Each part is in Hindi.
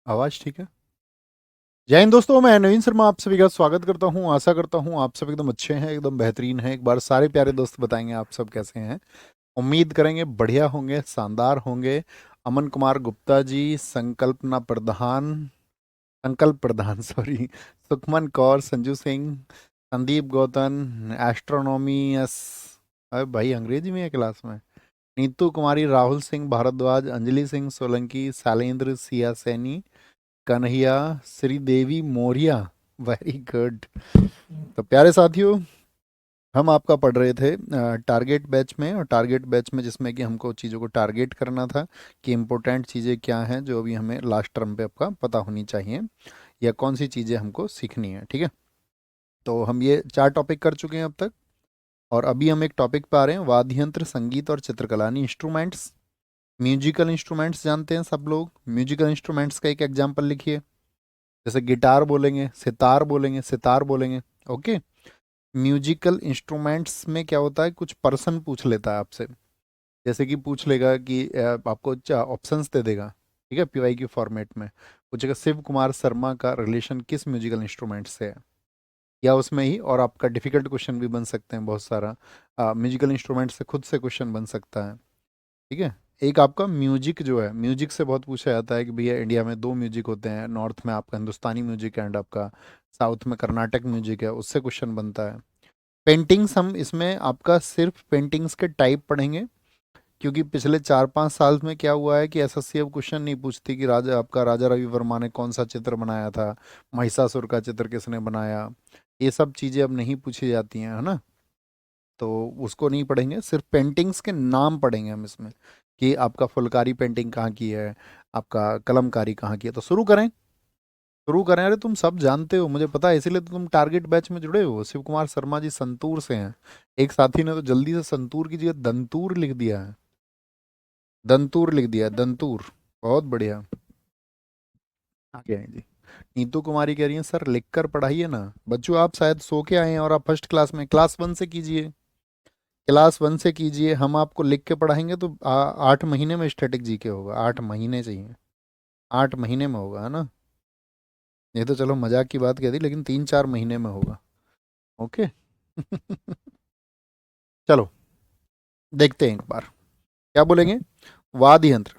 आवाज ठीक है। जय हिंद दोस्तों, मैं नवीन शर्मा आप सभी का स्वागत करता हूं। आशा करता हूं आप सब एकदम अच्छे हैं, एकदम बेहतरीन हैं। एक बार सारे प्यारे दोस्त बताएंगे आप सब कैसे हैं। उम्मीद करेंगे बढ़िया होंगे, शानदार होंगे। अमन कुमार गुप्ता जी, संकल्प प्रधान सॉरी, सुखमन कौर, संजू सिंह, संदीप गौतम, एस्ट्रोनॉमी एस, अरे भाई अंग्रेजी में है क्लास में। नीतू कुमारी, राहुल सिंह भारद्वाज, अंजलि सिंह सोलंकी, शैलेंद्र सिया सैनी, कन्हैया, श्रीदेवी मौर्य। Very good. तो प्यारे साथियों, हम आपका पढ़ रहे थे टारगेट बैच में, और टारगेट बैच में जिसमें कि हमको चीज़ों को टारगेट करना था कि इम्पोर्टेंट चीज़ें क्या हैं जो अभी हमें लास्ट टर्म पे आपका पता होनी चाहिए, या कौन सी चीज़ें हमको सीखनी है। ठीक है, तो हम ये 4 टॉपिक कर चुके हैं अब तक, और अभी हम एक टॉपिक पे आ रहे हैं, वाद्य यंत्र, संगीत और चित्रकला, यानी इंस्ट्रूमेंट्स। म्यूजिकल इंस्ट्रूमेंट्स जानते हैं सब लोग। म्यूजिकल इंस्ट्रूमेंट्स का एक एग्जाम्पल लिखिए। जैसे गिटार बोलेंगे, सितार बोलेंगे, सितार बोलेंगे। ओके। म्यूजिकल इंस्ट्रूमेंट्स में क्या होता है, कुछ पर्सन पूछ लेता है आपसे। जैसे कि पूछ लेगा कि आपको ऑप्शंस दे देगा। ठीक है, पीवाई की फॉर्मेट में पूछेगा शिव कुमार शर्मा का रिलेशन किस म्यूजिकल इंस्ट्रूमेंट से है, या उसमें ही। और आपका डिफिकल्ट क्वेश्चन भी बन सकते हैं बहुत सारा, म्यूजिकल इंस्ट्रूमेंट से खुद से क्वेश्चन बन सकता है। ठीक है। एक आपका म्यूजिक जो है, म्यूजिक से बहुत पूछा जाता है कि भैया इंडिया में 2 म्यूजिक होते हैं, नॉर्थ में आपका हिंदुस्तानी म्यूजिक एंड आपका साउथ में कर्नाटक म्यूजिक है, उससे क्वेश्चन बनता है। पेंटिंग्स, हम इसमें आपका सिर्फ पेंटिंग्स के टाइप पढ़ेंगे, क्योंकि पिछले 4-5 साल में क्या हुआ है कि एसएससी अब क्वेश्चन नहीं पूछती कि राजा रवि वर्मा ने कौन सा चित्र बनाया था, महिषासुर का चित्र किसने बनाया। ये सब चीज़ें अब नहीं पूछी जाती हैं, है ना। तो उसको नहीं पढ़ेंगे, सिर्फ पेंटिंग्स के नाम पढ़ेंगे हम इसमें, कि आपका फुलकारी पेंटिंग कहाँ की है, आपका कलमकारी कहाँ की है। तो शुरू करें, शुरू करें। अरे तुम सब जानते हो, मुझे पता है, इसीलिए तो तुम टारगेट बैच में जुड़े हो। शिव कुमार शर्मा जी संतूर से हैं। एक साथी ने तो जल्दी से संतूर की जगह दंतूर लिख दिया है, दंतूर लिख दिया है, दंतूर। बहुत बढ़िया। आगे आए जी। नीतू कुमारी कह रही है सर लिख कर पढ़ाइए ना। बच्चों आप शायद सो के आए हैं, और आप फर्स्ट क्लास में, क्लास 1 से कीजिए, क्लास 1 से कीजिए। हम आपको लिख के पढ़ाएंगे तो 8 महीने में स्टैटिक जीके होगा। 8 महीने चाहिए, 8 महीने में होगा, है ना। ये तो चलो मजाक की बात कह दी, लेकिन 3-4 महीने में होगा। ओके। चलो देखते हैं एक बार क्या बोलेंगे। वाद्य यंत्र,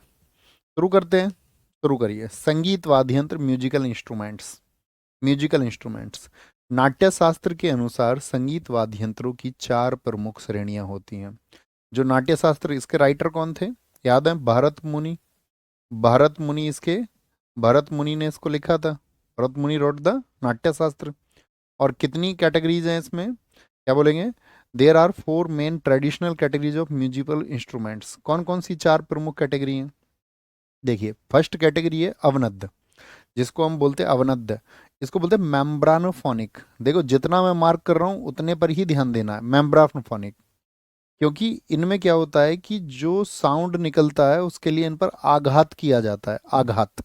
शुरू करते हैं। शुरू करिए। संगीत वाद्य यंत्र, म्यूजिकल इंस्ट्रूमेंट्स। म्यूजिकल इंस्ट्रूमेंट्स, नाट्य शास्त्र के अनुसार संगीत वाद्य यंत्रों की 4 प्रमुख श्रेणियां होती हैं। जो नाट्य शास्त्र, इसके राइटर कौन थे, याद है, भरत मुनि। भरत मुनि इसके, भरत मुनि ने इसको लिखा था। भरत मुनि रोट द नाट्य शास्त्र। और कितनी कैटेगरीज हैं इसमें, क्या बोलेंगे। There are 4 main traditional categories of musical instruments. कौन कौन सी 4 प्रमुख कैटेगरी हैं, देखिए। फर्स्ट कैटेगरी है अवनद्द, जिसको हम बोलते हैं अवनद्द। इसको बोलते हैं मेम्ब्रानोफोनिक। देखो जितना मैं मार्क कर रहा हूँ उतने पर ही ध्यान देना है, मेम्ब्रानोफोनिक। क्योंकि इनमें क्या होता है कि जो साउंड निकलता है उसके लिए इन पर आघात किया जाता है, आघात।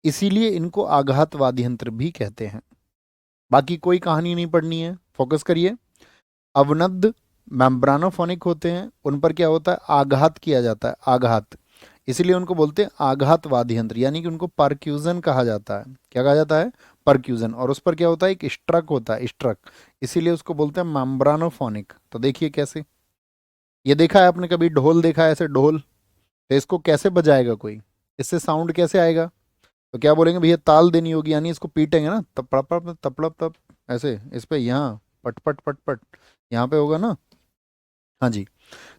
इसीलिए इनको आघात वाद्य यंत्र भी कहते हैं। बाकी कोई कहानी नहीं पढ़नी है, फोकस करिए। अवनद्द मेम्ब्रानोफोनिक होते हैं, उन पर क्या होता है, आघात किया जाता है, आघात। इसीलिए उनको बोलते हैं आघात वाद्य यंत्र, यानी कि उनको परक्यूजन कहा जाता है। क्या कहा जाता है, परक्यूजन। और उस पर क्या होता है, एक स्ट्रक होता है, स्ट्रक। इसीलिए उसको बोलते हैं मेम्ब्रानोफोनिक। तो देखिए कैसे, ये देखा है आपने कभी ढोल देखा है, ऐसे ढोल। तो इसको कैसे बजाएगा कोई, इससे साउंड कैसे आएगा। तो क्या बोलेंगे भैया, ताल देनी होगी, यानी इसको पीटेंगे ना, तपड़प तपड़प तप, ऐसे इस पे, यहाँ पट पट पट पट, यहाँ पे होगा ना। हाँ जी।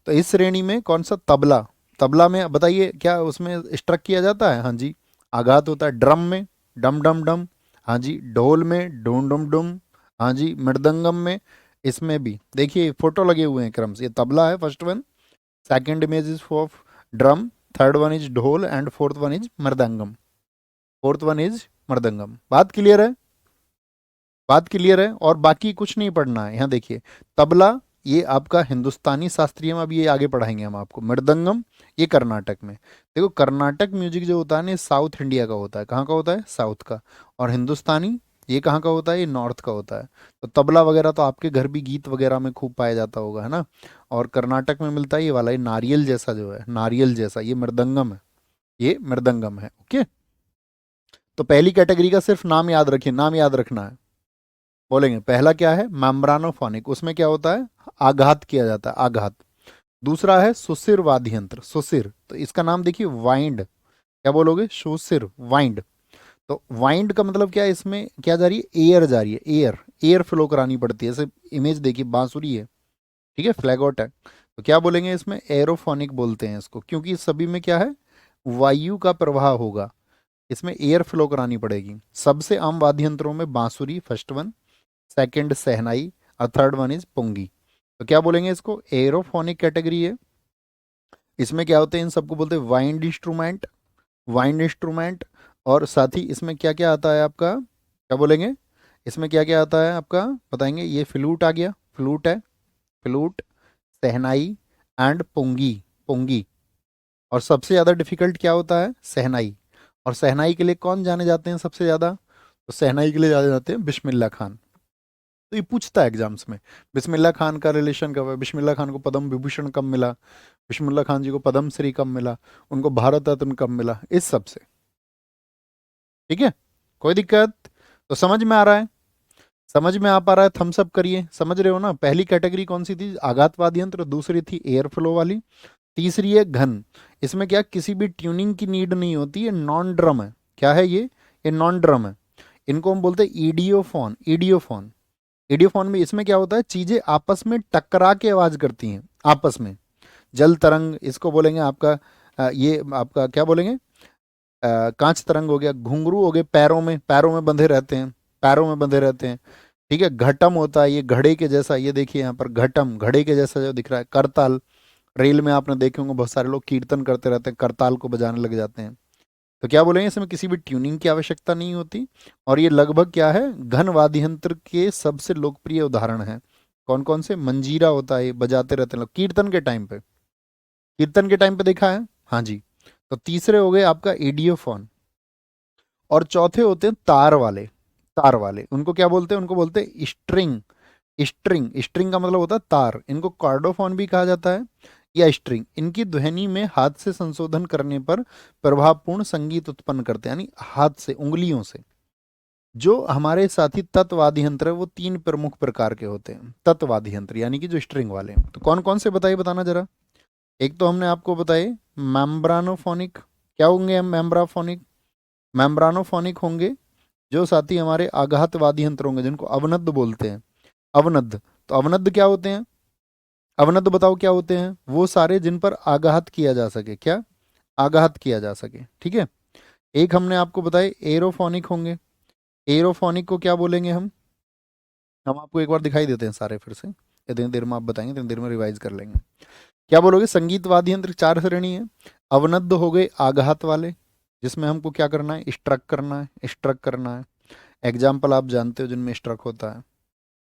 तो इस श्रेणी में कौन सा, तबला। तबला में बताइए क्या उसमें स्ट्रक किया जाता है, हाँ जी। आघात होता है। ड्रम में डम डम डम, हाँ जी। ढोल में डूम डुम डुम, हाँ जी। मृदंगम में, इसमें भी देखिए फोटो लगे हुए हैं क्रम से। ये तबला है first one, second image is of drum, third one is dhol, and fourth one is mridangam. Fourth one is mridangam. बात क्लियर है, बात क्लियर है। और बाकी कुछ नहीं पढ़ना है। यहाँ देखिए, तबला ये आपका हिंदुस्तानी शास्त्रीय में, अभी ये आगे पढ़ाएंगे हम आपको। मृदंगम ये कर्नाटक में। देखो कर्नाटक म्यूजिक जो होता है ना, ये साउथ इंडिया का होता है। कहाँ का होता है, साउथ का। और हिंदुस्तानी ये कहाँ का होता है, ये नॉर्थ का होता है। तो तबला वगैरह तो आपके घर भी गीत वगैरह में खूब पाया जाता होगा, है ना। और कर्नाटक में मिलता है ये वाला, ये नारियल जैसा जो है, नारियल जैसा, ये मृदंगम है, ये मृदंगम है। ओके। तो पहली कैटेगरी का सिर्फ नाम याद रखिए, नाम याद रखना है। बोलेंगे पहला क्या है, मैम्ब्रानोफोनिक, उसमें क्या होता है, आघात किया जाता है, आघात। दूसरा है सुसिर वाद्य यंत्र, सुसिर, तो इसका नाम देखिए वाइंड, क्या बोलोगे, सुसिर वाइंड। तो वाइंड का मतलब क्या है, इसमें क्या जा रही है, एयर जा रही है, एयर, एयर फ्लो करानी पड़ती है। ऐसे इमेज देखिए, बांसुरी है, ठीक है, फ्लैगोट है, तो क्या बोलेंगे इसमें, एरोफोनिक बोलते हैं इसको, क्योंकि इस सभी में क्या है, वायु का प्रवाह होगा, इसमें एयर फ्लो करानी पड़ेगी। सबसे आम वाद्य यंत्रों में बांसुरी फर्स्ट वन, सेकंड सहनाई, और थर्ड वन इज पुंगी। तो क्या बोलेंगे इसको, एरोफोनिक कैटेगरी है। इसमें क्या होते हैं, इन सबको बोलते हैं वाइंड इंस्ट्रूमेंट, वाइंड इंस्ट्रूमेंट। और साथ ही इसमें क्या क्या आता है आपका, क्या बोलेंगे, इसमें क्या क्या आता है आपका, बताएंगे, ये फ्लूट आ गया, फ्लूट है, फ्लूट, सहनाई एंड पुंगी, पुंगी। और सबसे ज़्यादा डिफिकल्ट क्या होता है, सहनाई। और सहनाई के लिए कौन जाने जाते हैं सबसे ज़्यादा, तो सहनाई के लिए जाने जाते हैं बिस्मिल्लाह खान। तो ये पूछता है एग्जाम्स में, बिस्मिल्लाह खान का रिलेशन कब है, बिस्मिल्लाह खान को पद्म विभूषण कब मिला, बिस्मिल्लाह खान जी को पद्म श्री कब मिला, उनको भारत रत्न कब मिला, इस सब से। ठीक है, कोई दिक्कत, तो समझ में आ रहा है, समझ में आ पा रहा है, थम्स अप करिए, समझ रहे हो ना। पहली कैटेगरी कौन सी थी, आघातवाद यंत्र, दूसरी थी एयर फ्लो वाली, तीसरी है घन। इसमें क्या किसी भी ट्यूनिंग की नीड नहीं होती, ये नॉन ड्रम है, क्या है ये नॉन ड्रम है। इनको हम बोलते हैं ईडियोफोन, ईडियोफोन, ईडियोफोन में इसमें क्या होता है, चीजें आपस में टकरा के आवाज करती हैं, आपस में, जल तरंग इसको बोलेंगे आपका, ये आपका क्या बोलेंगे, कांच तरंग हो गया, घुंघरू हो गए, पैरों में, पैरों में बंधे रहते हैं, पैरों में बंधे रहते हैं। ठीक है, घटम होता है, ये घड़े के जैसा, ये देखिए यहाँ पर घटम, घड़े के जैसा जो दिख रहा है। करताल, रेल में आपने देखे होंगे बहुत सारे लोग कीर्तन करते रहते हैं, करताल को बजाने लग जाते हैं। तो क्या बोलेंगे, इसमें किसी भी ट्यूनिंग की आवश्यकता नहीं होती। और ये लगभग क्या है, घन वाद्य यंत्र के सबसे लोकप्रिय उदाहरण है। कौन कौन से, मंजीरा होता है, ये बजाते रहते हैं लोग कीर्तन के टाइम पे, कीर्तन के टाइम पे देखा है, हाँ जी। तो तीसरे हो गए आपका एडियोफोन, और चौथे होते हैं तार वाले, तार वाले, उनको क्या बोलते हैं, उनको बोलते हैं स्ट्रिंग, स्ट्रिंग, स्ट्रिंग का मतलब होता है तार, इनको कार्डोफोन भी कहा जाता है, या स्ट्रिंग। इनकी ध्वनि में हाथ से संशोधन करने पर प्रभावपूर्ण संगीत उत्पन्न करते हैं, यानी हाथ से, उंगलियों से। जो हमारे साथी तत्वादी यंत्र है वो तीन प्रमुख प्रकार के होते हैं, तत्वादी यंत्र यानी कि जो स्ट्रिंग वाले हैं। तो कौन कौन से बताइए, बताना जरा। एक तो हमने आपको बताए मैम्ब्रानोफोनिक, क्या होंगे हम, मैम्ब्राफोनिक, मैम्ब्रानोफोनिक होंगे जो साथी हमारे आघातवादी यंत्र होंगे, जिनको अवनद्ध बोलते हैं, अवनद्ध। तो अवनद्ध क्या होते हैं, अवनद्ध बताओ क्या होते हैं, वो सारे जिन पर आघात किया जा सके, क्या, आघात किया जा सके, ठीक है। एक हमने आपको बताए एरोफोनिक होंगे, एरोफोनिक को क्या बोलेंगे हम आपको एक बार दिखाई देते हैं सारे फिर से, इतनी देर में आप बताएंगे, इतनी देर में रिवाइज कर लेंगे। क्या बोलोगे, संगीत वाद्य यंत्र चार श्रेणी है। अवनद्ध हो गए आघात वाले, जिसमें हमको क्या करना है, स्ट्रक करना है, स्ट्रक करना है। एग्जाम्पल आप जानते हो जिनमें स्ट्रक होता है।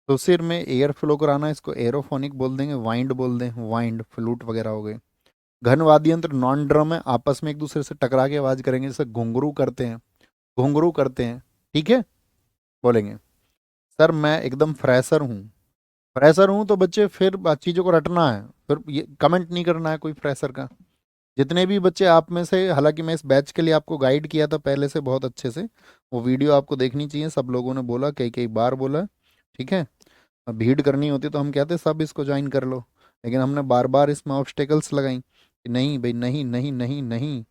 तो सिर में एयर फ्लो कराना है, इसको एरोफोनिक बोल देंगे, वाइंड बोल दें, वाइंड, फ्लूट वगैरह हो गए। घन वाद्य यंत्र नॉन ड्रम है, आपस में एक दूसरे से टकरा के आवाज करेंगे, जैसे घुंघरू करते हैं, घुंघरू करते हैं, ठीक है। बोलेंगे सर मैं एकदम फ्रेशर हूँ, फ्रेशर हूँ, तो बच्चे फिर चीज़ों को रटना है, फिर ये कमेंट नहीं करना है कोई फ्रेशर का। जितने भी बच्चे आप में से, हालांकि मैं इस बैच के लिए आपको गाइड किया था पहले से बहुत अच्छे से, वो वीडियो आपको देखनी चाहिए, सब लोगों ने बोला, कई कई बार बोला, ठीक है। अब भीड़ करनी होती तो हम कहते सब इसको ज्वाइन कर लो, लेकिन हमने बार बार इसमें ऑब्स्टेकल्स लगाई कि नहीं भाई, नहीं नहीं नहीं नहीं,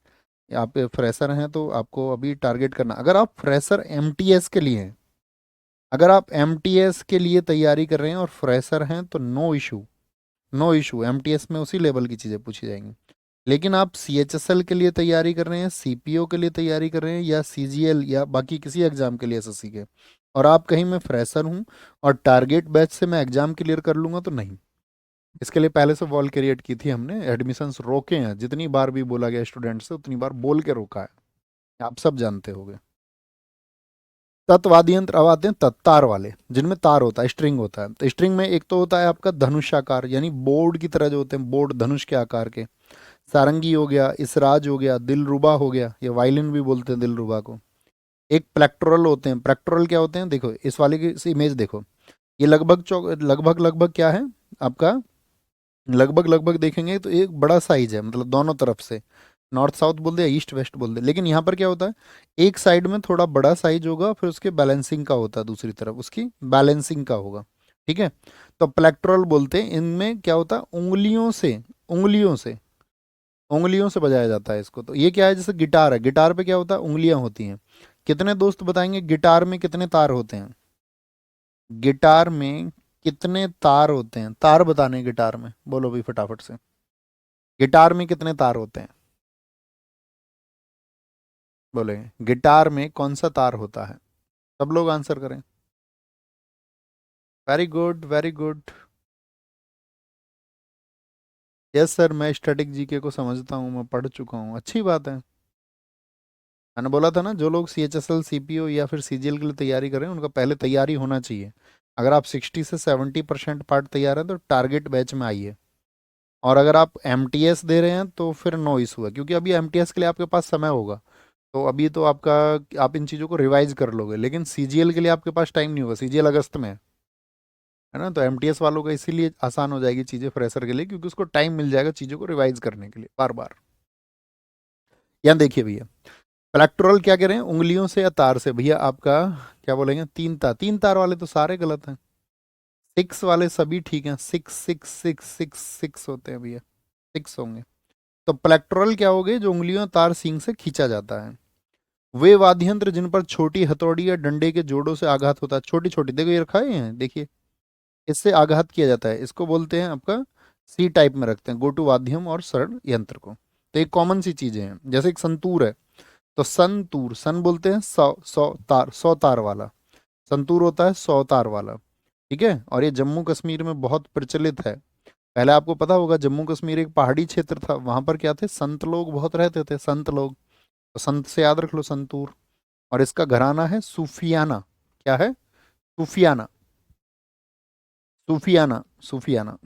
आप फ्रेशर हैं तो आपको अभी टारगेट करना। अगर आप फ्रेशर एमटीएस के लिए हैं, अगर आप एमटीएस के लिए तैयारी कर रहे हैं और फ्रेशर हैं, तो no issue, no issue, MTS में उसी लेवल की चीज़ें पूछी जाएंगी। लेकिन आप सीएचएसएल के लिए तैयारी कर रहे हैं, सीपीओ के लिए तैयारी कर रहे हैं, या सीजीएल या बाकी किसी एग्जाम के लिए, एसएससी के, और आप कहीं मैं फ्रेशर हूँ और टारगेट बैच से मैं एग्जाम क्लियर कर लूंगा, तो नहीं। इसके लिए पहले से वॉल क्रिएट की थी हमने, एडमिशन्स रोके हैं, जितनी बार भी बोला गया स्टूडेंट से उतनी बार बोल के रोका है, आप सब जानते होंगे। तत्वादी यंत्र अब आते हैं तार वाले, जिनमें तार होता है, स्ट्रिंग होता है। तो स्ट्रिंग में एक तो होता है आपका धनुषाकार, यानी बोर्ड की तरह जो होते हैं, बोर्ड धनुष के आकार के। सारंगी हो गया, इसराज हो गया, दिलरुबा हो गया, ये वायलिन भी बोलते हैं दिलरुबा को। एक प्लेक्टोरल होते हैं, प्लेक्टोरल क्या होते हैं, देखो इस वाले की इमेज देखो, ये लगभग लगभग लगभग क्या है आपका, लगभग लगभग देखेंगे तो एक बड़ा साइज है, मतलब दोनों तरफ से नॉर्थ साउथ बोल दे या ईस्ट वेस्ट बोल दे, लेकिन यहाँ पर क्या होता है, एक साइड में थोड़ा बड़ा साइज होगा, फिर उसके बैलेंसिंग का होता है, दूसरी तरफ उसकी बैलेंसिंग का होगा। ठीक है, तो प्लेक्ट्रल बोलते हैं। इनमें क्या होता है, उंगलियों से उंगलियों से बजाया जाता है इसको। तो ये क्या है, जैसे गिटार है, गिटार पे क्या होता है, उंगलियां होती हैं। कितने दोस्त बताएंगे गिटार में कितने तार होते हैं? गिटार में कितने तार होते हैं? तार बताने हैं गिटार में, बोलो भी फटाफट से। गिटार में कितने तार होते हैं? बोले गिटार में कौन सा तार होता है? सब लोग आंसर करें। Very good, very good. Yes sir, मैं स्टैटिक जीके को समझता हूँ, मैं पढ़ चुका हूँ, अच्छी बात है। मैंने बोला था ना, जो लोग CHSL CPO या फिर CGL के लिए तैयारी करें, उनका पहले तैयारी होना चाहिए। अगर आप 60 से 70% पार्ट तैयार हैं तो टारगेट बैच में आइए। और अगर आप MTS दे रहे हैं तो फिर नो इशू है, क्योंकि अभी MTS के लिए आपके पास समय होगा। तो अभी तो आपका, आप इन चीज़ों को रिवाइज कर लोगे, लेकिन CGL के लिए आपके पास टाइम नहीं होगा, CGL अगस्त में है ना। तो MTS वालों का इसीलिए आसान हो जाएगी चीज़ें फ्रेशर के लिए, क्योंकि उसको टाइम मिल जाएगा चीज़ों को रिवाइज करने के लिए बार बार। यहाँ देखिए भैया, प्लेक्टोरल क्या कह रहे हैं, उंगलियों से या तार से? भैया आपका क्या बोलेंगे, तीन तार वाले तो सारे गलत हैं। 6 वाले सभी ठीक हैं, 6 6 6 6 6 होते हैं भैया, 6 होंगे। तो प्लेक्टोरल क्या हो गए, जो उंगलियों तार सींग से खींचा जाता है। वे वाद्य यंत्र जिन पर छोटी हथौड़ी या डंडे के जोड़ों से आघात होता है, छोटी छोटी, देखो ये रखा है, देखिए, इससे आघात किया जाता है, इसको बोलते हैं आपका C टाइप में रखते हैं, गोटू वाद्यम और सरल यंत्र को। तो एक कॉमन सी चीजें हैं, जैसे एक संतूर है, तो संतूर, सन बोलते हैं 100 तार वाला, संतूर होता है 100 तार वाला। ठीक है, और ये जम्मू कश्मीर में बहुत प्रचलित है। पहले आपको पता होगा, जम्मू कश्मीर एक पहाड़ी क्षेत्र था, वहां पर क्या थे, संत लोग बहुत रहते थे, संत लोग। तो संत से याद रख लो, संतूर। और इसका घराना है सूफियाना। क्या है? सूफियाना, सूफियाना, सूफियाना।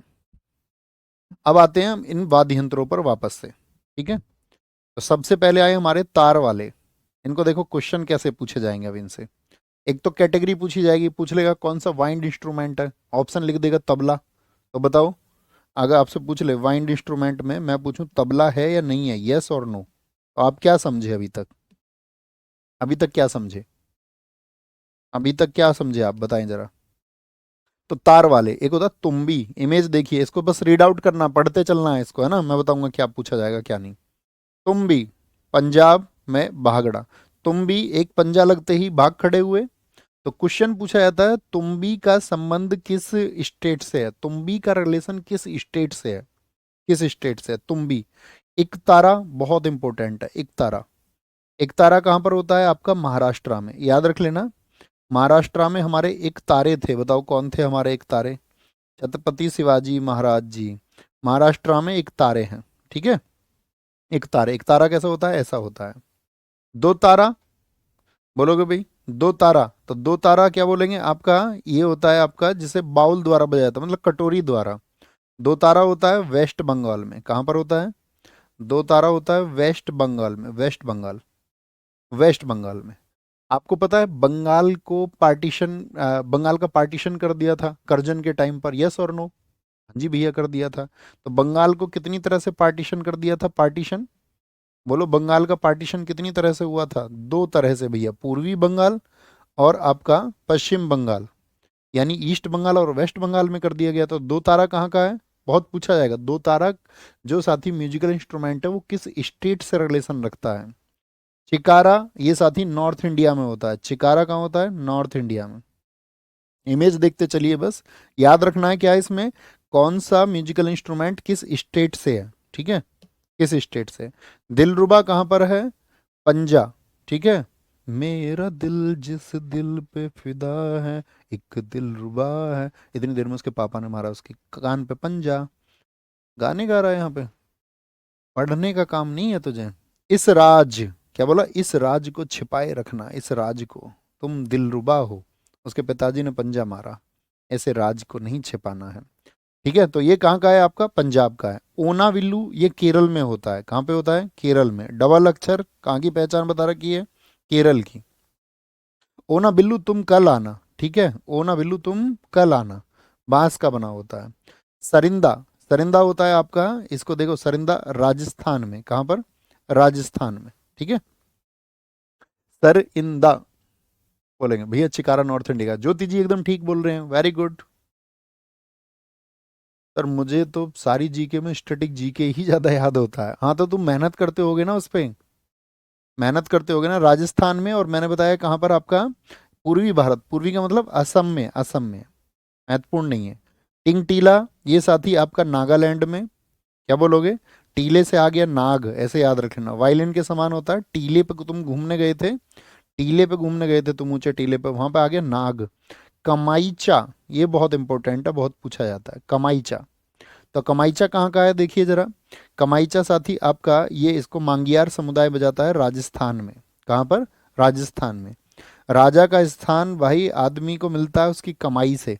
अब आते हैं हम इन वाद्य यंत्रों पर वापस से। ठीक है, तो सबसे पहले आए हमारे तार वाले। इनको देखो क्वेश्चन कैसे पूछे जाएंगे अब इनसे। एक तो कैटेगरी पूछी जाएगी, पूछ लेगा कौन सा वाइंड इंस्ट्रूमेंट है, ऑप्शन लिख देगा तबला। तो बताओ, अगर आपसे पूछ ले वाइंड इंस्ट्रूमेंट में, मैं पूछूं तबला है या नहीं है, यस और नो, तो आप क्या समझे अभी तक? अभी तक क्या समझे? अभी तक क्या समझे आप बताएं जरा। तो तार वाले, एक होता है तुम्बी, इमेज देखिए, इसको बस रीड आउट करना, पढ़ते चलना है इसको, है ना, मैं बताऊंगा क्या पूछा जाएगा क्या नहीं। तुम्बी, पंजाब में भागड़ा। तुम्बी, एक पंजा लगते ही भाग खड़े हुए। तो क्वेश्चन पूछा जाता है, तुम्बी का संबंध किस स्टेट से है, तुम्बी का रिलेशन किस स्टेट से है, किस स्टेट से है तुम्बी। एक तारा बहुत इंपॉर्टेंट है, एक तारा। एक तारा कहाँ पर होता है आपका, महाराष्ट्र में, याद रख लेना। महाराष्ट्र में हमारे एक तारे थे, बताओ कौन थे हमारे एक तारे? छत्रपति शिवाजी महाराज जी। महाराष्ट्र में एक तारे हैं। ठीक है, एक तारा कैसा होता है, ऐसा होता है। दो तारा बोलोगे भाई, दो तारा, तो दो तारा क्या बोलेंगे आपका, ये होता है आपका जिसे बाउल द्वारा बजाया जाता है, मतलब कटोरी द्वारा। दो तारा होता है वेस्ट बंगाल में, कहाँ पर होता है? दो तारा होता है वेस्ट बंगाल में, वेस्ट बंगाल, वेस्ट बंगाल में। आपको पता है बंगाल को पार्टीशन, बंगाल का पार्टीशन कर दिया था करजन के टाइम पर, यस और नो? जी भैया, कर दिया था। तो बंगाल को कितनी तरह से पार्टीशन कर दिया था, पार्टीशन? बोलो, बंगाल का पार्टीशन कितनी तरह से हुआ था? दो तरह से भैया, पूर्वी बंगाल और आपका पश्चिम बंगाल, यानी ईस्ट बंगाल और वेस्ट बंगाल में कर दिया गया। तो दो तारा कहाँ का है, बहुत पूछा जाएगा। दो तारा जो साथी म्यूजिकल इंस्ट्रूमेंट है, वो किस स्टेट से रिलेशन रखता है? चिकारा, ये साथी नॉर्थ इंडिया में होता है। चिकारा कहाँ होता है, नॉर्थ इंडिया में। इमेज देखते चलिए, बस याद रखना है क्या है इसमें, कौन सा म्यूजिकल इंस्ट्रूमेंट किस स्टेट से है। ठीक है, किस स्टेट से। दिलरुबा कहाँ पर है, पंजा। ठीक है, मेरा दिल जिस दिल पे फिदा है, एक दिलरुबा है, इतनी देर में उसके पापा ने मारा उसके कान पे पंजा। गाने गा रहा है यहाँ पे, पढ़ने का काम नहीं है तुझे। इस राज, क्या बोला, इस राज को छिपाए रखना, इस राज को, तुम दिलरुबा हो, उसके पिताजी ने पंजा मारा, ऐसे राज को नहीं छिपाना है। ठीक है, तो ये कहाँ का है आपका, पंजाब का है। ओना विल्लू, ये केरल में होता है, कहाँ पे होता है, केरल में। डबल अक्षर, कहाँ की पहचान बता रखी है, केरल की। ओना बिल्लू तुम कल आना, ठीक है, ओना बिल्लू तुम कल आना, बांस का बना होता है। सरिंदा, सरिंदा होता है आपका, इसको देखो, सरिंदा राजस्थान में, कहाँ पर, राजस्थान में, ठीक है। सर इन द बोलेंगे भैया चिकारा नॉर्थ इंडिया। ज्योति जी एकदम ठीक बोल रहे हैं, वेरी गुड। सर मुझे तो सारी जीके में स्टैटिक जीके ही ज्यादा याद होता है। हाँ तो तुम मेहनत करते होगे ना उस पे, मेहनत करते होगे ना। राजस्थान में, और मैंने बताया कहाँ पर आपका, पूर्वी भारत, पूर्वी का मतलब असम में, असम में, महत्वपूर्ण नहीं है। टिंग टीला ये साथी आपका नागालैंड में। क्या बोलोगे? टीले से आ गया नाग, ऐसे याद रखना, वायलिन के समान होता है। टीले पे तुम घूमने गए थे, टीले पे घूमने गए थे तुम, ऊंचे टीले पे, वहां पे आ गया नाग। कमाईचा, ये बहुत इंपॉर्टेंट है, बहुत पूछा जाता है, कमाईचा। तो कमाईचा कहाँ का है देखिए जरा। कमाईचा साथी आपका, ये इसको मांगियार समुदाय बजाता है राजस्थान में। कहाँ पर? राजस्थान में। राजा का स्थान भाई आदमी को मिलता है उसकी कमाई से।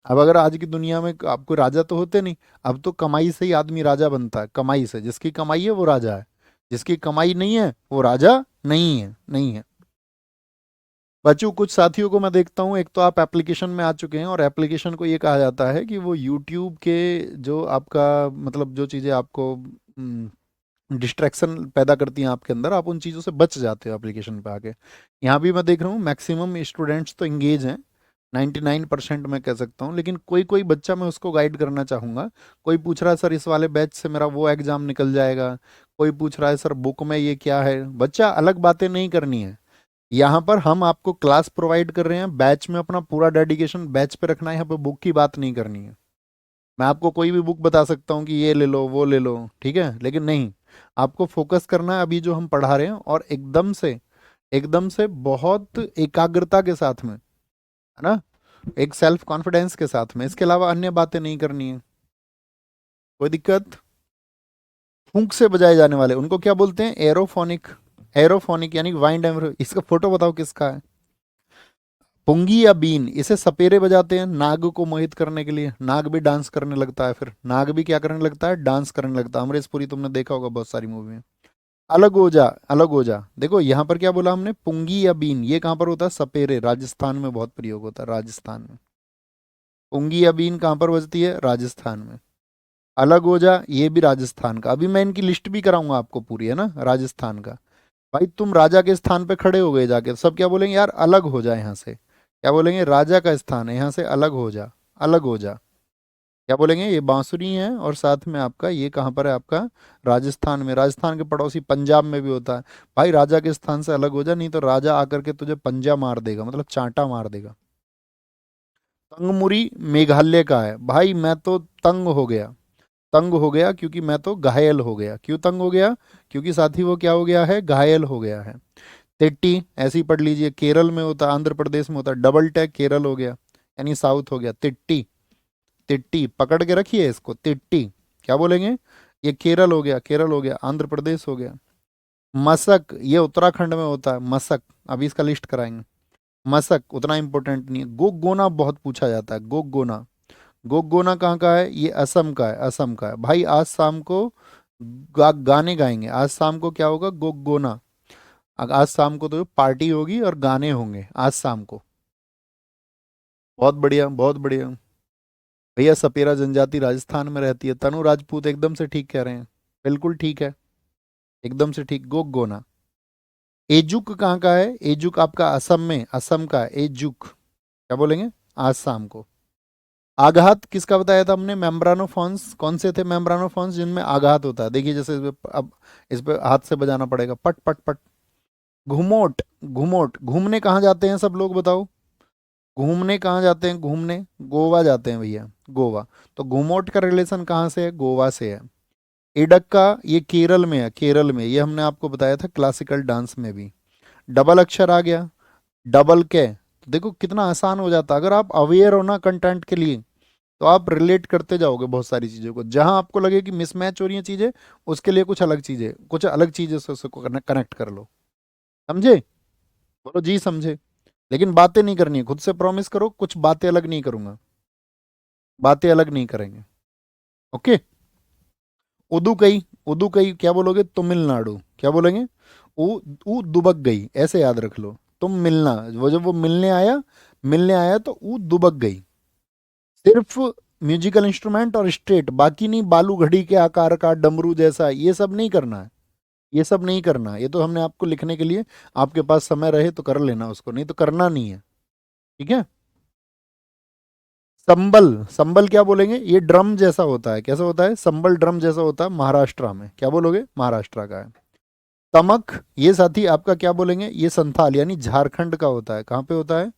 अब अगर आज की दुनिया में आपको राजा तो होते नहीं, अब तो कमाई से ही आदमी राजा बनता है, कमाई से। जिसकी कमाई है वो राजा है, जिसकी कमाई नहीं है वो राजा नहीं है, नहीं है। बच्चों कुछ साथियों को मैं देखता हूँ, एक तो आप एप्लीकेशन में आ चुके हैं, और एप्लीकेशन को ये कहा जाता है कि वो यूट्यूब के जो आपका मतलब जो चीज़ें आपको डिस्ट्रैक्शन पैदा करती हैं आपके अंदर, आप उन चीज़ों से बच जाते हो एप्लीकेशन पे आके। यहाँ भी मैं देख रहा हूँ मैक्सिमम स्टूडेंट्स तो इंगेज हैं, 99% मैं कह सकता हूँ, लेकिन कोई कोई बच्चा मैं उसको गाइड करना चाहूँगा। कोई पूछ रहा है सर इस वाले बैच से मेरा वो एग्ज़ाम निकल जाएगा, कोई पूछ रहा है सर बुक में ये क्या है। बच्चा अलग बातें नहीं करनी है, यहाँ पर हम आपको क्लास प्रोवाइड कर रहे हैं, बैच में अपना पूरा डेडिकेशन बैच पे रखना है, यहाँ पे बुक की बात नहीं करनी है। मैं आपको कोई भी बुक बता सकता हूँ कि ये ले लो वो ले लो, ठीक है, लेकिन नहीं, आपको फोकस करना है अभी जो हम पढ़ा रहे हैं, और एकदम से बहुत एकाग्रता के साथ में, है ना, एक सेल्फ कॉन्फिडेंस के साथ में। इसके अलावा अन्य बातें नहीं करनी है। कोई दिक्कत? फूंक से बजाए जाने वाले उनको क्या बोलते हैं? एरोफोनिक। एरोफोनिक यानी वाइंड एमरो। इसका फोटो बताओ किसका है? पुंगी या बीन, इसे सपेरे बजाते हैं नाग को मोहित करने के लिए। नाग भी डांस करने लगता है, फिर नाग भी क्या करने लगता है? डांस करने लगता है। अमरीश पुरी तुमने देखा होगा बहुत सारी मूवी में। अलग हो जा, अलग हो जा। देखो यहाँ पर क्या बोला हमने, पुंगी या बीन, ये कहाँ पर होता है? सपेरे, राजस्थान में बहुत प्रयोग होता है, राजस्थान में। पुंगी या बीन कहाँ पर बजती है? राजस्थान में। अलग हो जा, ये भी राजस्थान का। अभी मैं इनकी लिस्ट भी कराऊंगा आपको पूरी, है ना, राजस्थान का। भाई तुम राजा के स्थान पे खड़े हो गए जाके, तो सब क्या बोलेंगे? यार अलग हो जा यहाँ से। क्या बोलेंगे? राजा का स्थान है, यहाँ से अलग हो जा, अलग हो जा। क्या बोलेंगे? ये बांसुरी है, और साथ में आपका ये कहाँ पर है? आपका राजस्थान में। राजस्थान के पड़ोसी पंजाब में भी होता है। भाई राजा के स्थान से अलग हो जा, नहीं तो राजा आकर के तुझे पंजा मार देगा, मतलब चांटा मार देगा। तंगमुरी मेघालय का है। भाई मैं तो तंग हो गया, तंग हो गया, क्योंकि मैं तो घायल हो गया। क्यों तंग हो गया? क्योंकि साथी वो क्या हो गया है? घायल हो गया है। तिट्टी ऐसे ही पढ़ लीजिए, केरल में होता है, आंध्र प्रदेश में होता है। डबल टैग केरल हो गया, यानी साउथ हो गया। तिट्टी, तिट्टी पकड़ के रखिए इसको, तिट्टी। क्या बोलेंगे? ये केरल हो गया, केरल हो गया, आंध्र प्रदेश हो गया। मसक ये उत्तराखंड में होता है, मसक। अभी इसका लिस्ट कराएंगे। मसक उतना इंपॉर्टेंट नहीं है। गोगोना बहुत पूछा जाता है, गोगोना। गोगोना कहाँ का है? ये असम का है, असम का है। भाई आज शाम को गाने गाएंगे, आज शाम को क्या होगा? गोगोना। आज शाम को तो पार्टी होगी और गाने होंगे आज शाम को। बहुत बढ़िया, बहुत बढ़िया। भैया सपेरा जनजाति राजस्थान में रहती है। तनु राजपूत एकदम से ठीक कह रहे हैं, बिल्कुल ठीक है, एकदम से ठीक। गोगोना। एजुक कहाँ का है? एजुक आपका असम में, असम का है, एजुक। क्या बोलेंगे? आज शाम को। आघात किसका बताया था हमने? मेम्ब्रानोफॉन्स। कौन से थे मेम्ब्रानोफॉन्स जिनमें आघात होता है? देखिए जैसे इस पे, अब इस पे हाथ से बजाना पड़ेगा, पट पट पट। घुमोट, घुमोट घूमने कहाँ जाते हैं सब लोग बताओ? घूमने कहाँ जाते हैं? घूमने गोवा जाते हैं भैया, गोवा। तो घुमोट का रिलेशन कहाँ से है? गोवा से है। इडक्का ये केरल में है, केरल में। ये हमने आपको बताया था क्लासिकल डांस में भी। डबल अक्षर आ गया, डबल के। देखो कितना आसान हो जाता है, अगर आप अवेयर हो ना कंटेंट के लिए, तो आप रिलेट करते जाओगे बहुत सारी चीज़ों को। जहां आपको लगे कि मिसमैच हो रही हैं चीज़ें, उसके लिए कुछ अलग चीज़ें, कुछ अलग चीज़ें से उसको कनेक्ट कर लो। समझे? बोलो जी समझे। लेकिन बातें नहीं करनी है, खुद से प्रॉमिस करो कुछ बातें अलग नहीं करूंगा, बातें अलग नहीं करेंगे। ओके। उदुकई, उदुकई क्या बोलोगे? तमिलनाडु। क्या बोलेंगे? ऊ ऊ दुबक गई, ऐसे याद रख लो। तुम मिलना, वो जब वो मिलने आया, मिलने आया तो ऊ दुबक गई। सिर्फ म्यूजिकल इंस्ट्रूमेंट और स्ट्रेट, बाकी नहीं। बालू घड़ी के आकार का, डमरू जैसा, ये सब नहीं करना है। ये सब नहीं करना, ये तो हमने आपको लिखने के लिए, आपके पास समय रहे तो कर लेना उसको, नहीं तो करना नहीं है। ठीक है। संबल, संबल क्या बोलेंगे, ये ड्रम जैसा होता है, कैसा होता है, संबल ड्रम जैसा होता है, महाराष्ट्र में, क्या बोलोगे, महाराष्ट्र का है। तमक, ये साथी आपका क्या बोलेंगे, ये संथाल यानी झारखंड का होता है, कहाँ पे होता है,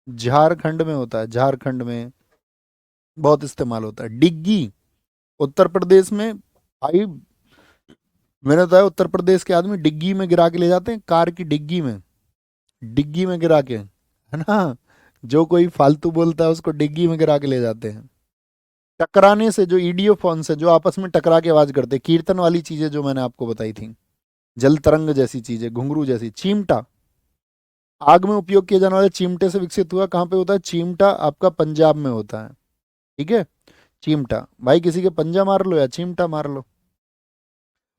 झारखंड में होता है, झारखंड में बहुत इस्तेमाल होता है। डिग्गी, उत्तर प्रदेश में, भाई मैंने बताया उत्तर प्रदेश के आदमी डिग्गी में गिरा के ले जाते हैं, कार की डिग्गी में, डिग्गी में गिरा के, है ना, जो कोई फालतू बोलता है उसको डिग्गी में गिरा के ले जाते हैं। टकराने से, जो ईडियोफोन्स है, जो आपस में टकरा के आवाज करते हैं, कीर्तन वाली चीजें जो मैंने आपको बताई थी, जल तरंग जैसी चीजें, घुंघरू जैसी। चिमटा, आग में उपयोग किए जाने वाले चिमटे से विकसित हुआ, कहाँ पे होता है, चिमटा आपका पंजाब में होता है। ठीक है, चिमटा, भाई किसी के पंजा मार लो या चिमटा मार लो।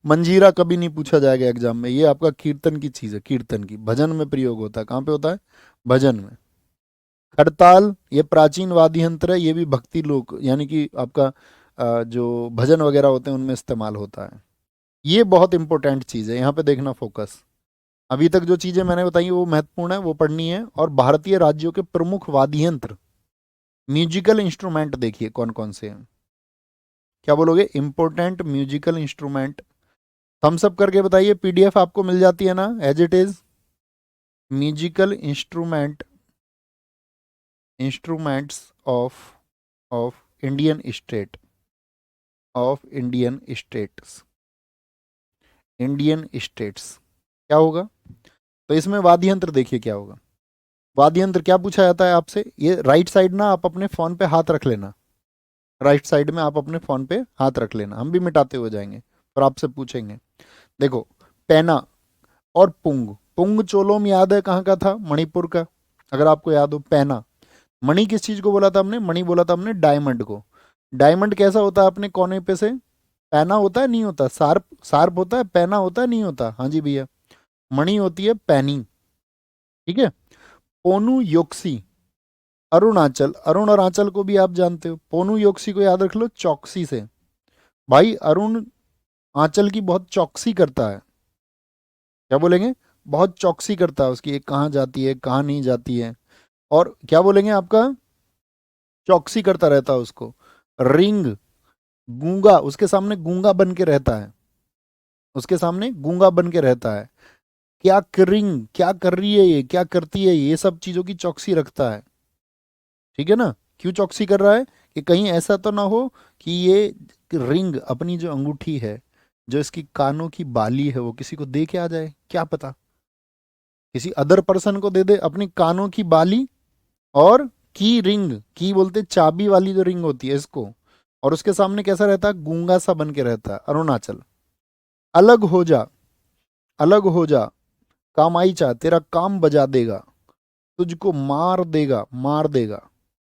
मंजीरा कभी नहीं पूछा जाएगा एग्जाम में, ये आपका कीर्तन की चीज है, कीर्तन की, भजन में प्रयोग होता है, कहाँ पे होता है, भजन में। खड़ताल, ये प्राचीन वाद्य यंत्र है, ये भी भक्ति लोक यानी कि आपका जो भजन वगैरह होते हैं उनमें इस्तेमाल होता है। ये बहुत इंपॉर्टेंट चीज है, यहाँ पे देखना फोकस। अभी तक जो चीजें मैंने बताई वो महत्वपूर्ण है, वो पढ़नी है। और भारतीय राज्यों के प्रमुख वाद्य यंत्र, म्यूजिकल इंस्ट्रूमेंट देखिए कौन कौन से हैं, क्या बोलोगे, important musical instrument. Thumbs up करके बताइए, पीडीएफ आपको मिल जाती है ना as it is. Musical instrument, instruments of Indian state, of Indian states, Indian states, क्या होगा, तो इसमें वाद्य यंत्र देखिए क्या होगा। वाद्य यंत्र क्या पूछा जाता है आपसे, ये राइट साइड ना आप अपने फोन पे हाथ रख लेना, राइट साइड में आप अपने फोन पे हाथ रख लेना, हम भी मिटाते हुए जाएंगे और आपसे पूछेंगे। देखो, पैना और पुंग, पुंग चोलोम याद है कहाँ का था, मणिपुर का, अगर आपको याद हो। पैना, मणि किस चीज को बोला था हमने, मणि बोला था हमने डायमंड को। डायमंड कैसा होता है अपने कोने पे से, पैना होता है नहीं होता, शार्प, शार्प होता है, पैना होता है नहीं होता, हाँ जी भैया, मणि होती है पैनी। ठीक है। पोनु योक्सी, अरुणाचल, अरुण और आंचल को भी आप जानते हो, पोनु योक्सी को याद रख लो चौकसी से। भाई अरुण आंचल की बहुत चौकसी करता है, क्या बोलेंगे, बहुत चौकसी करता है उसकी, एक कहाँ जाती है कहाँ नहीं जाती है, और क्या बोलेंगे आपका, चौकसी करता रहता है उसको। रिंग, गूंगा, उसके सामने गूंगा बन के रहता है, उसके सामने गूंगा बन के रहता है। क्या करिंग, क्या कर रही है ये, क्या करती है ये सब चीजों की चौकसी रखता है। ठीक है ना, क्यों चौकसी कर रहा है, कि कहीं ऐसा तो ना हो कि ये रिंग, अपनी जो अंगूठी है, जो इसकी कानों की बाली है, वो किसी को दे के आ जाए, क्या पता, किसी अदर पर्सन को दे दे अपनी कानों की बाली, और की रिंग, की बोलते चाबी वाली जो रिंग होती है इसको, और उसके सामने कैसा रहता है, गूंगा सा बन के रहता है, अरुणाचल। अलग हो जा, अलग हो जा, कामाईचा तेरा काम बजा देगा, तुझको मार देगा, मार देगा,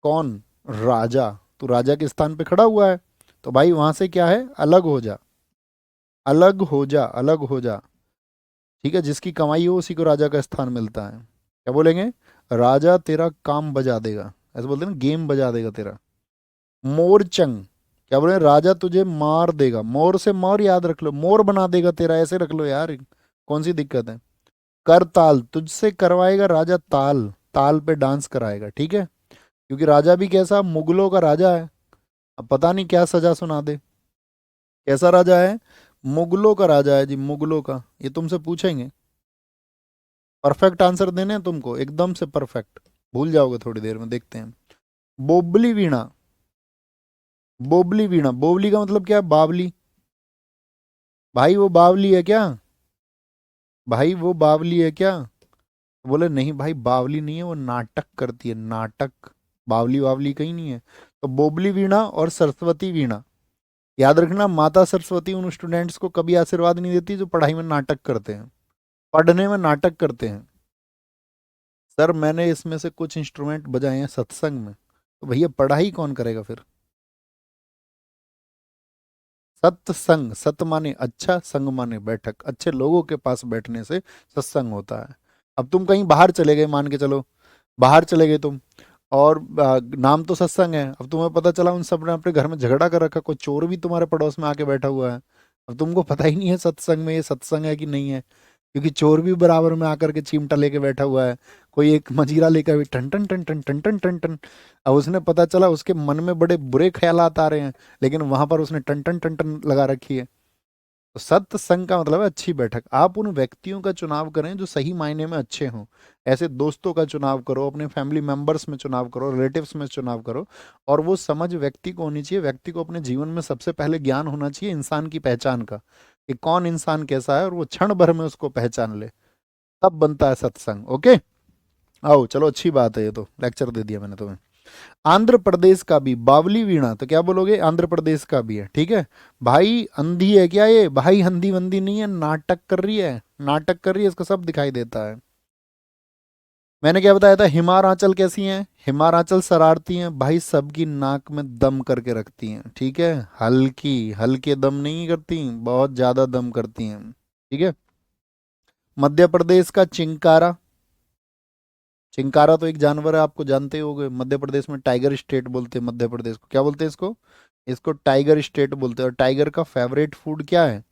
कौन, राजा, तू राजा के स्थान पे खड़ा हुआ है, तो भाई वहां से क्या है, अलग हो जा, अलग हो जा, अलग हो जा। ठीक है, जिसकी कमाई हो उसी को राजा का स्थान मिलता है, क्या बोलेंगे, राजा तेरा काम बजा देगा, ऐसे बोलते हैं ना, गेम बजा देगा तेरा। मोरचंग, क्या बोले, राजा तुझे मार देगा, मोर से मोर याद रख लो, मोर बना देगा तेरा, ऐसे रख लो यार, कौन सी दिक्कत है। करताल, तुझसे करवाएगा राजा ताल, ताल पे डांस कराएगा। ठीक है, क्योंकि राजा भी कैसा, मुगलों का राजा है, अब पता नहीं क्या सजा सुना दे। कैसा राजा है, मुगलों का राजा है जी, मुगलों का, ये तुमसे पूछेंगे, परफेक्ट आंसर देने हैं तुमको, एकदम से परफेक्ट, भूल जाओगे थोड़ी देर में, देखते हैं। बोबली वीणा, बोबली वीणा, बोबली का मतलब क्या है, बावली, भाई वो बावली है क्या, भाई वो बावली है क्या, बोले नहीं भाई बावली नहीं है, वो नाटक करती है, नाटक, बावली वावली कहीं नहीं है। तो बोबली वीणा और सरस्वती वीणा, याद रखना, माता सरस्वती उन स्टूडेंट्स को कभी आशीर्वाद नहीं देती जो पढ़ाई में नाटक करते हैं, पढ़ने में नाटक करते हैं। सर मैंने इसमें से कुछ इंस्ट्रूमेंट बजाए हैं सत्संग में, तो भैया पढ़ाई कौन करेगा फिर। सत्संग, सत माने अच्छा, संग माने बैठक, अच्छे लोगों के पास बैठने से सत्संग होता है। अब तुम कहीं बाहर चले गए, मान के चलो बाहर चले गए तुम, और नाम तो सत्संग है, अब तुम्हें पता चला उन सब ने अपने घर में झगड़ा कर रखा, कोई चोर भी तुम्हारे पड़ोस में आके बैठा हुआ है, अब तुमको पता ही नहीं है सत्संग में ये सत्संग है कि नहीं है, क्योंकि चोर भी बराबर में आकर के चिमटा लेके बैठा हुआ है, कोई एक मजीरा लेकर भी टन टन टन टन टन टन टन टन। अब उसने पता चला उसके मन में बड़े बुरे ख्यालात आ रहे हैं, लेकिन वहां पर उसने टन टन टन टन लगा रखी है। तो सत्संग का मतलब है अच्छी बैठक। आप उन व्यक्तियों का चुनाव करें जो सही मायने में अच्छे हों। ऐसे दोस्तों का चुनाव करो, अपने फैमिली मेंबर्स में चुनाव करो, रिलेटिव्स में चुनाव करो। और वो समझ व्यक्ति को होनी चाहिए, व्यक्ति को अपने जीवन में सबसे पहले ज्ञान होना चाहिए इंसान की पहचान का, कि कौन इंसान कैसा है, और वो क्षण भर में उसको पहचान ले, तब बनता है सत्संग। ओके, आओ चलो, अच्छी बात है, ये तो लेक्चर दे दिया मैंने तुम्हें। आंध्र प्रदेश का भी बावली वीणा, तो क्या बोलोगे, आंध्र प्रदेश का भी है, ठीक है। भाई अंधी है क्या ये, भाई अंधी वंदी नहीं है, नाटक कर रही है, नाटक कर रही है, इसको सब दिखाई देता है। मैंने क्या बताया था, हिमाचल कैसी हैं, हिमाचल शरारती हैं भाई, सबकी नाक में दम करके रखती हैं, ठीक है। हल्की हल्के दम नहीं करती, बहुत ज्यादा दम करती हैं, ठीक है। मध्य प्रदेश का चिंकारा, चिंकारा तो एक जानवर है, आपको जानते होंगे, मध्य प्रदेश में टाइगर स्टेट बोलते हैं मध्य प्रदेश को, क्या बोलते हैं इसको, इसको टाइगर स्टेट बोलते हैं। और टाइगर का फेवरेट फूड क्या है,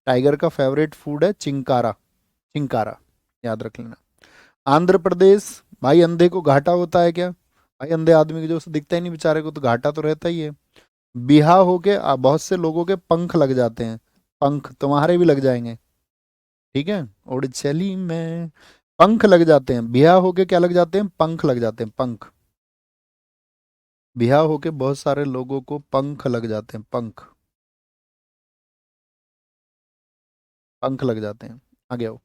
टाइगर का फेवरेट फूड है चिंकारा, चिंकारा, याद रख लेना। आंध्र प्रदेश, भाई अंधे को घाटा होता है क्या, भाई अंधे आदमी को जो उसे दिखता ही नहीं बेचारे को, तो घाटा तो रहता ही है। बिहा होके बहुत से लोगों के पंख लग जाते हैं, पंख तुम्हारे भी लग जाएंगे, ठीक है। उड़ चली मैं, पंख लग जाते हैं, बिहा होके क्या लग जाते हैं, पंख लग जाते हैं, पंख। बिहा होके बहुत सारे लोगों को पंख लग जाते हैं, पंख, पंख लग जाते हैं। आगे आओ,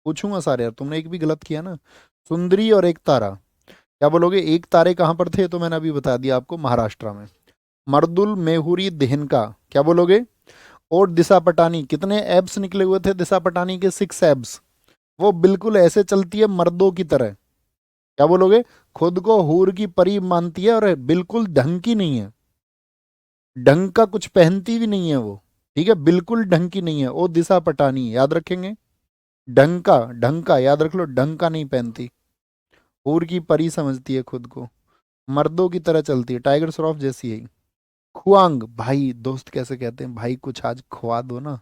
पूछूंगा सारे यार, तुमने एक भी गलत किया ना। सुंदरी और एक तारा, क्या बोलोगे, एक तारे कहाँ पर थे, तो मैंने अभी बता दिया आपको, महाराष्ट्र में। मर्दुल मेहुरी दिहनका, क्या बोलोगे। और दिशा पटानी, कितने एब्स निकले हुए थे दिशा पटानी के, 6 एब्स। वो बिल्कुल ऐसे चलती है मर्दों की तरह, क्या बोलोगे। खुद को हूर की परी मानती है, और बिल्कुल ढंग की नहीं है, ढंग का कुछ पहनती भी नहीं है वो, ठीक है, बिल्कुल ढंग की नहीं है। ओ दिशा पटानी, याद रखेंगे, ढंग का, ढंग का याद रख लो, ढंग का नहीं पहनती, हूर की परी समझती है खुद को, मर्दों की तरह चलती है, टाइगर श्रॉफ जैसी है। खुआंग, भाई दोस्त कैसे कहते हैं, भाई कुछ आज खुआ दो ना,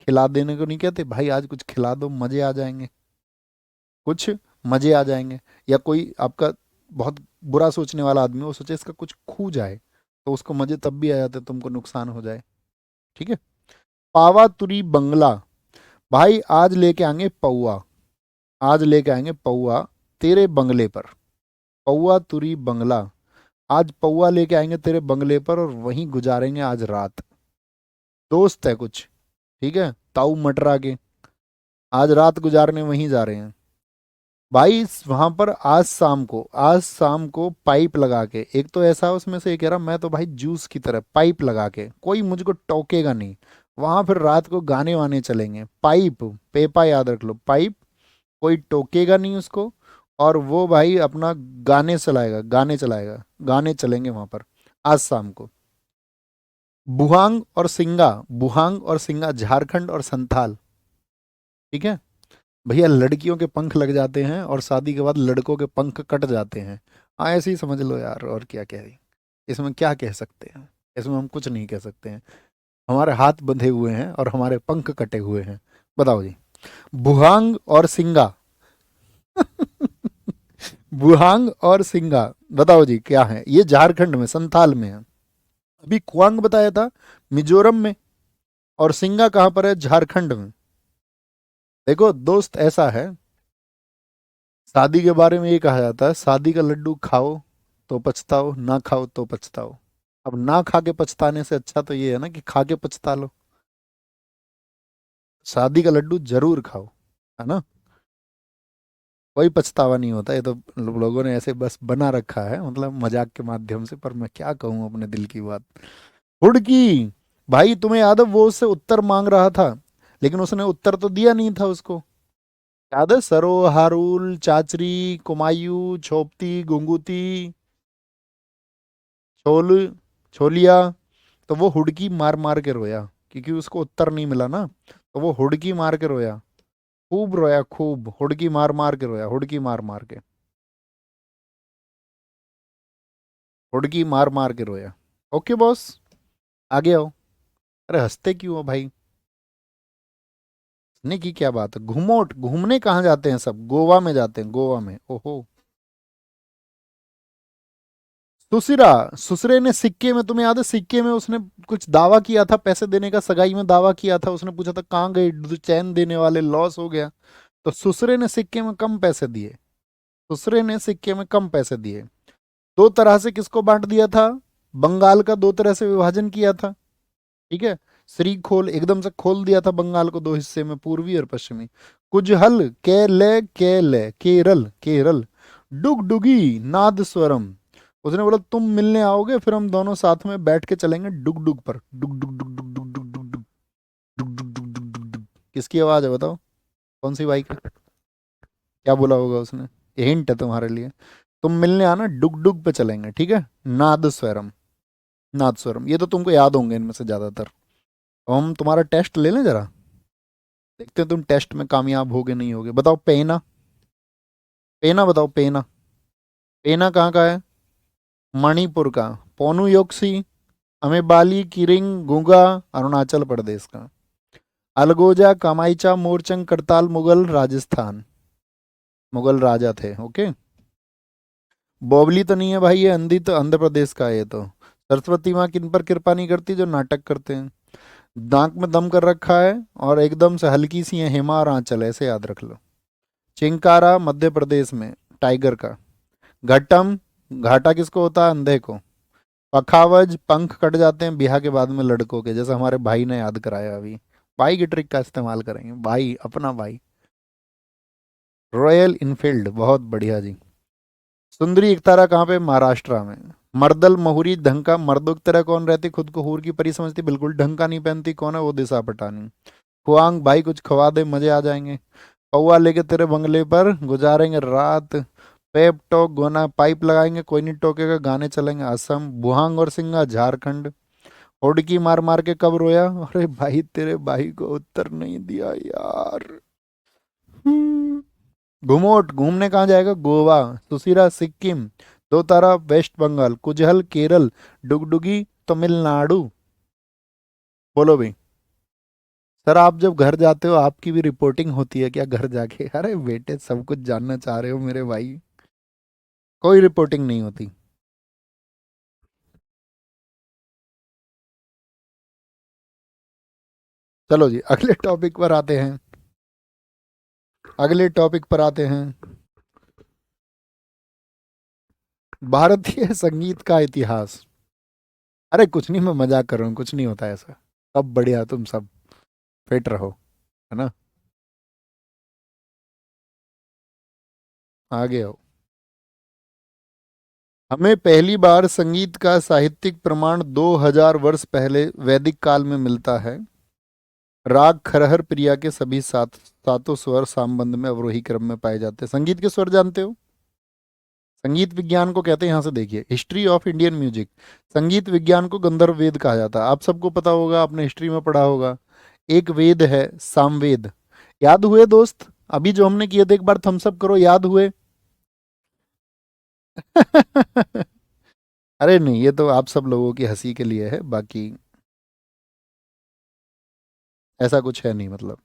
खिला देने को नहीं कहते, भाई आज कुछ खिला दो, मजे आ जाएंगे, कुछ मजे आ जाएंगे। या कोई आपका बहुत बुरा सोचने वाला आदमी, वो सोचे इसका कुछ खू जाए, तो उसको मजे तब भी आ जाते, तुमको नुकसान हो जाए, ठीक है। पावा तुरी बंगला, भाई आज लेके आएंगे पौआ, आज लेके आएंगे पौआ तेरे बंगले पर, पौआ तुरी बंगला, आज पौआ लेके आएंगे तेरे बंगले पर, और वहीं गुजारेंगे आज रात। दोस्त है कुछ, ठीक है, ताऊ मटरा के, आज रात गुजारने वहीं जा रहे हैं। भाई वहां पर आज शाम को, आज शाम को पाइप लगा के, एक तो ऐसा उसमें से एक कह रहा मैं तो भाई जूस की तरह पाइप लगा के, कोई मुझको टोकेगा नहीं, वहां फिर रात को गाने वाने चलेंगे, पाइप, पेपा याद रख लो, पाइप, कोई टोकेगा नहीं उसको, और वो भाई अपना गाने चलाएगा, गाने चलाएगा, गाने चलेंगे वहां पर आज शाम को। बुहांग और सिंगा, बुहांग और सिंगा, झारखंड और संथाल, ठीक है। भैया लड़कियों के पंख लग जाते हैं, और शादी के बाद लड़कों के पंख कट जाते हैं। हाँ ऐसे ही समझ लो यार, और क्या कह रही, इसमें क्या कह सकते हैं, इसमें हम कुछ नहीं कह सकते हैं। हमारे हाथ बंधे हुए हैं और हमारे पंख कटे हुए हैं। बताओ जी, बुहांग और सिंगा बुहांग और सिंगा, बताओ जी क्या है ये, झारखंड में संथाल में है। अभी कुआंग बताया था मिजोरम में, और सिंगा कहाँ पर है, झारखंड में। देखो दोस्त ऐसा है, शादी के बारे में ये कहा जाता है, शादी का लड्डू खाओ तो पछताओ, ना खाओ तो पछताओ। अब ना खा के पछताने से अच्छा तो ये है ना कि खा के पछता लो। शादी का लड्डू जरूर खाओ, है ना, कोई पछतावा नहीं होता। ये तो लोगों ने ऐसे बस बना रखा है, मतलब मजाक के माध्यम से, पर मैं क्या कहूँ अपने दिल की बात। हुड़की, भाई तुम्हें याद है वो उससे उत्तर मांग रहा था, लेकिन उसने उत्तर तो दिया नहीं था उसको, याद है, सरो, हारुल, चाचरी, कुमायूं, छोपती, गुंगूती, छोल, छोलिया। तो वो हुड़की मार मार के रोया, क्योंकि उसको उत्तर नहीं मिला ना, तो वो हुड़की मार के रोया, खूब रोया, खूब हुड़की मार मार के रोया, हुड़की मार मार के, हुड़की मार मार के रोया। ओके बॉस, आगे आओ। अरे हंसते क्यों हो भाई? ने की क्या बात है? घूमोट घूमने कहाँ जाते हैं सब? गोवा में जाते हैं, गोवा में। ओहो। सुसिरा, सुसरे ने सिक्के में, तुम्हें याद है सिक्के में उसने कुछ दावा किया था पैसे देने का, सगाई में दावा किया था, उसने पूछा था कहाँ गए चैन देने वाले, लॉस हो गया। तो सुसरे ने सिक्के में कम पैसे दिए, सुसरे ने सिक्के में कम पैसे दिए। दो तरह से किसको बांट दिया था? बंगाल का दो तरह से विभाजन किया था, ठीक है। श्री खोल एकदम से खोल दिया था बंगाल को दो हिस्से में, पूर्वी और पश्चिमी। कुजहल केले केरल केरल, डुगडुगी नाद स्वरम। उसने बोला तुम मिलने आओगे, फिर हम दोनों साथ में बैठ के चलेंगे डुग डुग पर, डुग डुग डुग डुग डुग डुग डुग डुग डुग डुग डुग डुग डुग डुग। किसकी आवाज है बताओ? कौन सी बाइक है? क्या बोला होगा उसने? ये हिंट है तुम्हारे लिए। तुम मिलने आना, डुग डुग पे चलेंगे, ठीक है। नाद स्वरम, नाद स्वरम, ये तो तुमको याद होंगे इनमें से ज्यादातर। अब हम तुम्हारा टेस्ट ले लें जरा, देखते हैं तुम टेस्ट में कामयाब होगे नहीं होगे। बताओ पेना, पेना बताओ पेना। पेना कहाँ का है? मणिपुर का। पोनुयोक्सी, अमेबाली किरिंग गुंगा, अरुणाचल प्रदेश का। अलगोजा कामाइचा मोरचंग करताल मुगल, राजस्थान। मुगल राजा थे, ओके। बोबली तो नहीं है भाई, ये अंधी तो आंध्र प्रदेश का है ये तो। सरस्वती माँ किन पर कृपा नहीं करती? जो नाटक करते हैं। नाक में दम कर रखा है और एकदम से हल्की सी है, हेमा और आंचल, ऐसे याद रख लो। चिंकारा मध्य प्रदेश में, टाइगर का। घट्टम, घाटा किसको होता है? अंधे को। पखावज, पंख कट जाते हैं ब्याह के बाद में लड़कों के, जैसे हमारे भाई ने याद कराया अभी। भाई की ट्रिक का इस्तेमाल करेंगे, भाई अपना भाई। रॉयल इनफील्ड, बहुत बढ़िया जी। सुंदरी एकतारा कहाँ पे? महाराष्ट्र में। मर्दल महुरी ढंग का, मर्दों की तरह कौन रहती, खुद को हूर की परी समझती, बिल्कुल ढंग का नहीं पहनती, कौन है वो? दिशा पटानी। खुआंग, भाई कुछ खवा दे मजे आ जाएंगे। पौआ लेके तेरे बंगले पर गुजारेंगे रात। पेप टॉक गोना, पाइप लगाएंगे कोई नहीं टोकेगा, गाने चलेंगे असम। बुहांग और सिंगा, झारखंड। हुडकी मार मार के कब रोया? अरे भाई तेरे भाई को उत्तर नहीं दिया यार। हम्म। घुमोट घूमने कहाँ जाएगा? गोवा। सुसीरा सिक्किम। दो तारा वेस्ट बंगाल। कुजहल केरल। डुगडुगी तमिलनाडु। बोलो भाई। सर आप जब घर जाते हो आपकी भी रिपोर्टिंग होती है क्या घर जाके? अरे बेटे सब कुछ जानना चाह रहे हो मेरे भाई। कोई रिपोर्टिंग नहीं होती। चलो जी अगले टॉपिक पर आते हैं, अगले टॉपिक पर आते हैं। भारतीय संगीत का इतिहास। अरे कुछ नहीं, मैं मजाक कर रहा हूँ, कुछ नहीं होता ऐसा। सब बढ़िया, तुम सब फिट रहो, है ना। आगे आओ। हमें पहली बार संगीत का साहित्यिक प्रमाण 2000 वर्ष पहले वैदिक काल में मिलता है। राग खरहर प्रिया के सभी सातों स्वर सामबंद में अवरोही क्रम में पाए जाते हैं। संगीत के स्वर जानते हो? संगीत विज्ञान को कहते हैं, यहां से देखिए, हिस्ट्री ऑफ इंडियन म्यूजिक। संगीत विज्ञान को गंधर्व वेद कहा जाता है, आप सबको पता होगा, आपने हिस्ट्री में पढ़ा होगा। एक वेद है सामवेद। याद हुए दोस्त? अभी जो हमने किए थे, एक बार थम्स अप करो, याद हुए? अरे नहीं, ये तो आप सब लोगों की हंसी के लिए है, बाकी ऐसा कुछ है नहीं, मतलब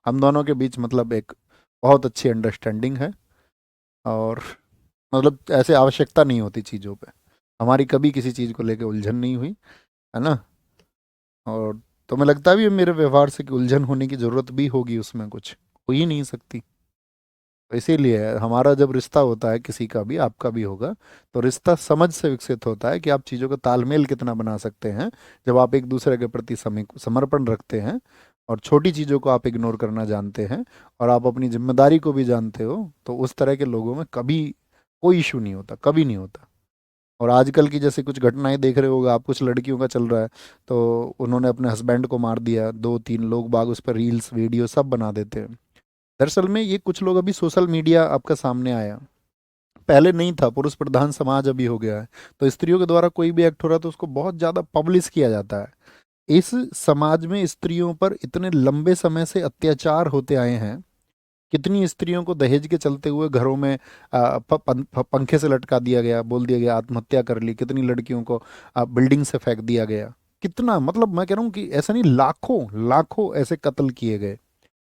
हम दोनों के बीच मतलब एक बहुत अच्छी अंडरस्टैंडिंग है। और मतलब ऐसे आवश्यकता नहीं होती चीज़ों पे, हमारी कभी किसी चीज़ को लेके उलझन नहीं हुई, है ना। और तुम्हें लगता भी है मेरे व्यवहार से कि उलझन होने की जरूरत भी होगी उसमें? कुछ हो ही नहीं सकती। तो इसीलिए हमारा जब रिश्ता होता है किसी का भी, आपका भी होगा, तो रिश्ता समझ से विकसित होता है कि आप चीज़ों का तालमेल कितना बना सकते हैं। जब आप एक दूसरे के प्रति समर्पण रखते हैं और छोटी चीज़ों को आप इग्नोर करना जानते हैं और आप अपनी जिम्मेदारी को भी जानते हो, तो उस तरह के लोगों में कभी कोई इशू नहीं होता, कभी नहीं होता। और आजकल की जैसे कुछ घटनाएं देख रहे होगा आप, कुछ लड़कियों का चल रहा है, तो उन्होंने अपने हस्बैंड को मार दिया, दो तीन लोग बाग उस पर रील्स वीडियो सब बना देते हैं। दरअसल में ये कुछ लोग अभी सोशल मीडिया आपका सामने आया, पहले नहीं था, पुरुष प्रधान समाज अभी हो गया है। तो स्त्रियों के द्वारा कोई भी एक्ट हो रहा है तो उसको बहुत ज़्यादा पब्लिश किया जाता है। इस समाज में स्त्रियों पर इतने लंबे समय से अत्याचार होते आए हैं। कितनी स्त्रियों को दहेज के चलते हुए घरों में पंखे से लटका दिया गया, बोल दिया गया आत्महत्या कर ली। कितनी लड़कियों को बिल्डिंग से फेंक दिया गया। कितना, मतलब मैं कह रहा हूँ कि ऐसा नहीं, लाखों लाखों ऐसे कत्ल किए गए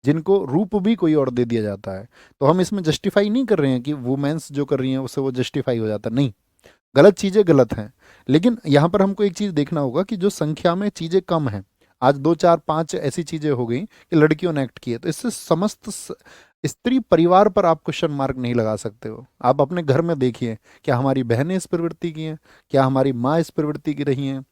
जिनको रूप भी कोई और दे दिया जाता है। तो हम इसमें जस्टिफाई नहीं कर रहे हैं कि वुमेन्स जो कर रही हैं उससे वो जस्टिफाई हो जाता, नहीं। गलत चीज़ें गलत हैं, लेकिन यहाँ पर हमको एक चीज़ देखना होगा कि जो संख्या में चीज़ें कम हैं, आज 2 4 5 ऐसी चीज़ें हो गई कि लड़कियों ने एक्ट किए, तो इससे समस्त स्त्री परिवार पर आप क्वेश्चन मार्क नहीं लगा सकते हो। आप अपने घर में देखिए, क्या हमारी बहनें इस प्रवृत्ति की हैं, क्या हमारी माँ इस प्रवृत्ति की रही हैं,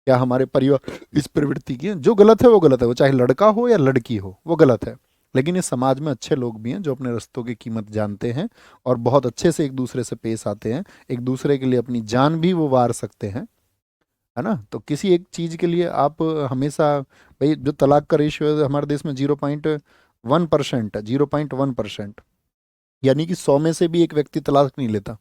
क्या हमारे परिवार इस प्रवृत्ति की हैं। जो गलत है वो गलत है, वो चाहे लड़का हो या लड़की हो, वो गलत है। लेकिन इस समाज में अच्छे लोग भी हैं जो अपने रिश्तों की कीमत जानते हैं और बहुत अच्छे से एक दूसरे से पेश आते हैं, एक दूसरे के लिए अपनी जान भी वो वार सकते हैं, है ना। तो किसी एक चीज़ के लिए आप हमेशा, भाई जो तलाक का रेशियो है हमारे देश में 0.1% है, 0.1%, यानी कि 100 में से भी एक व्यक्ति तलाक नहीं लेता।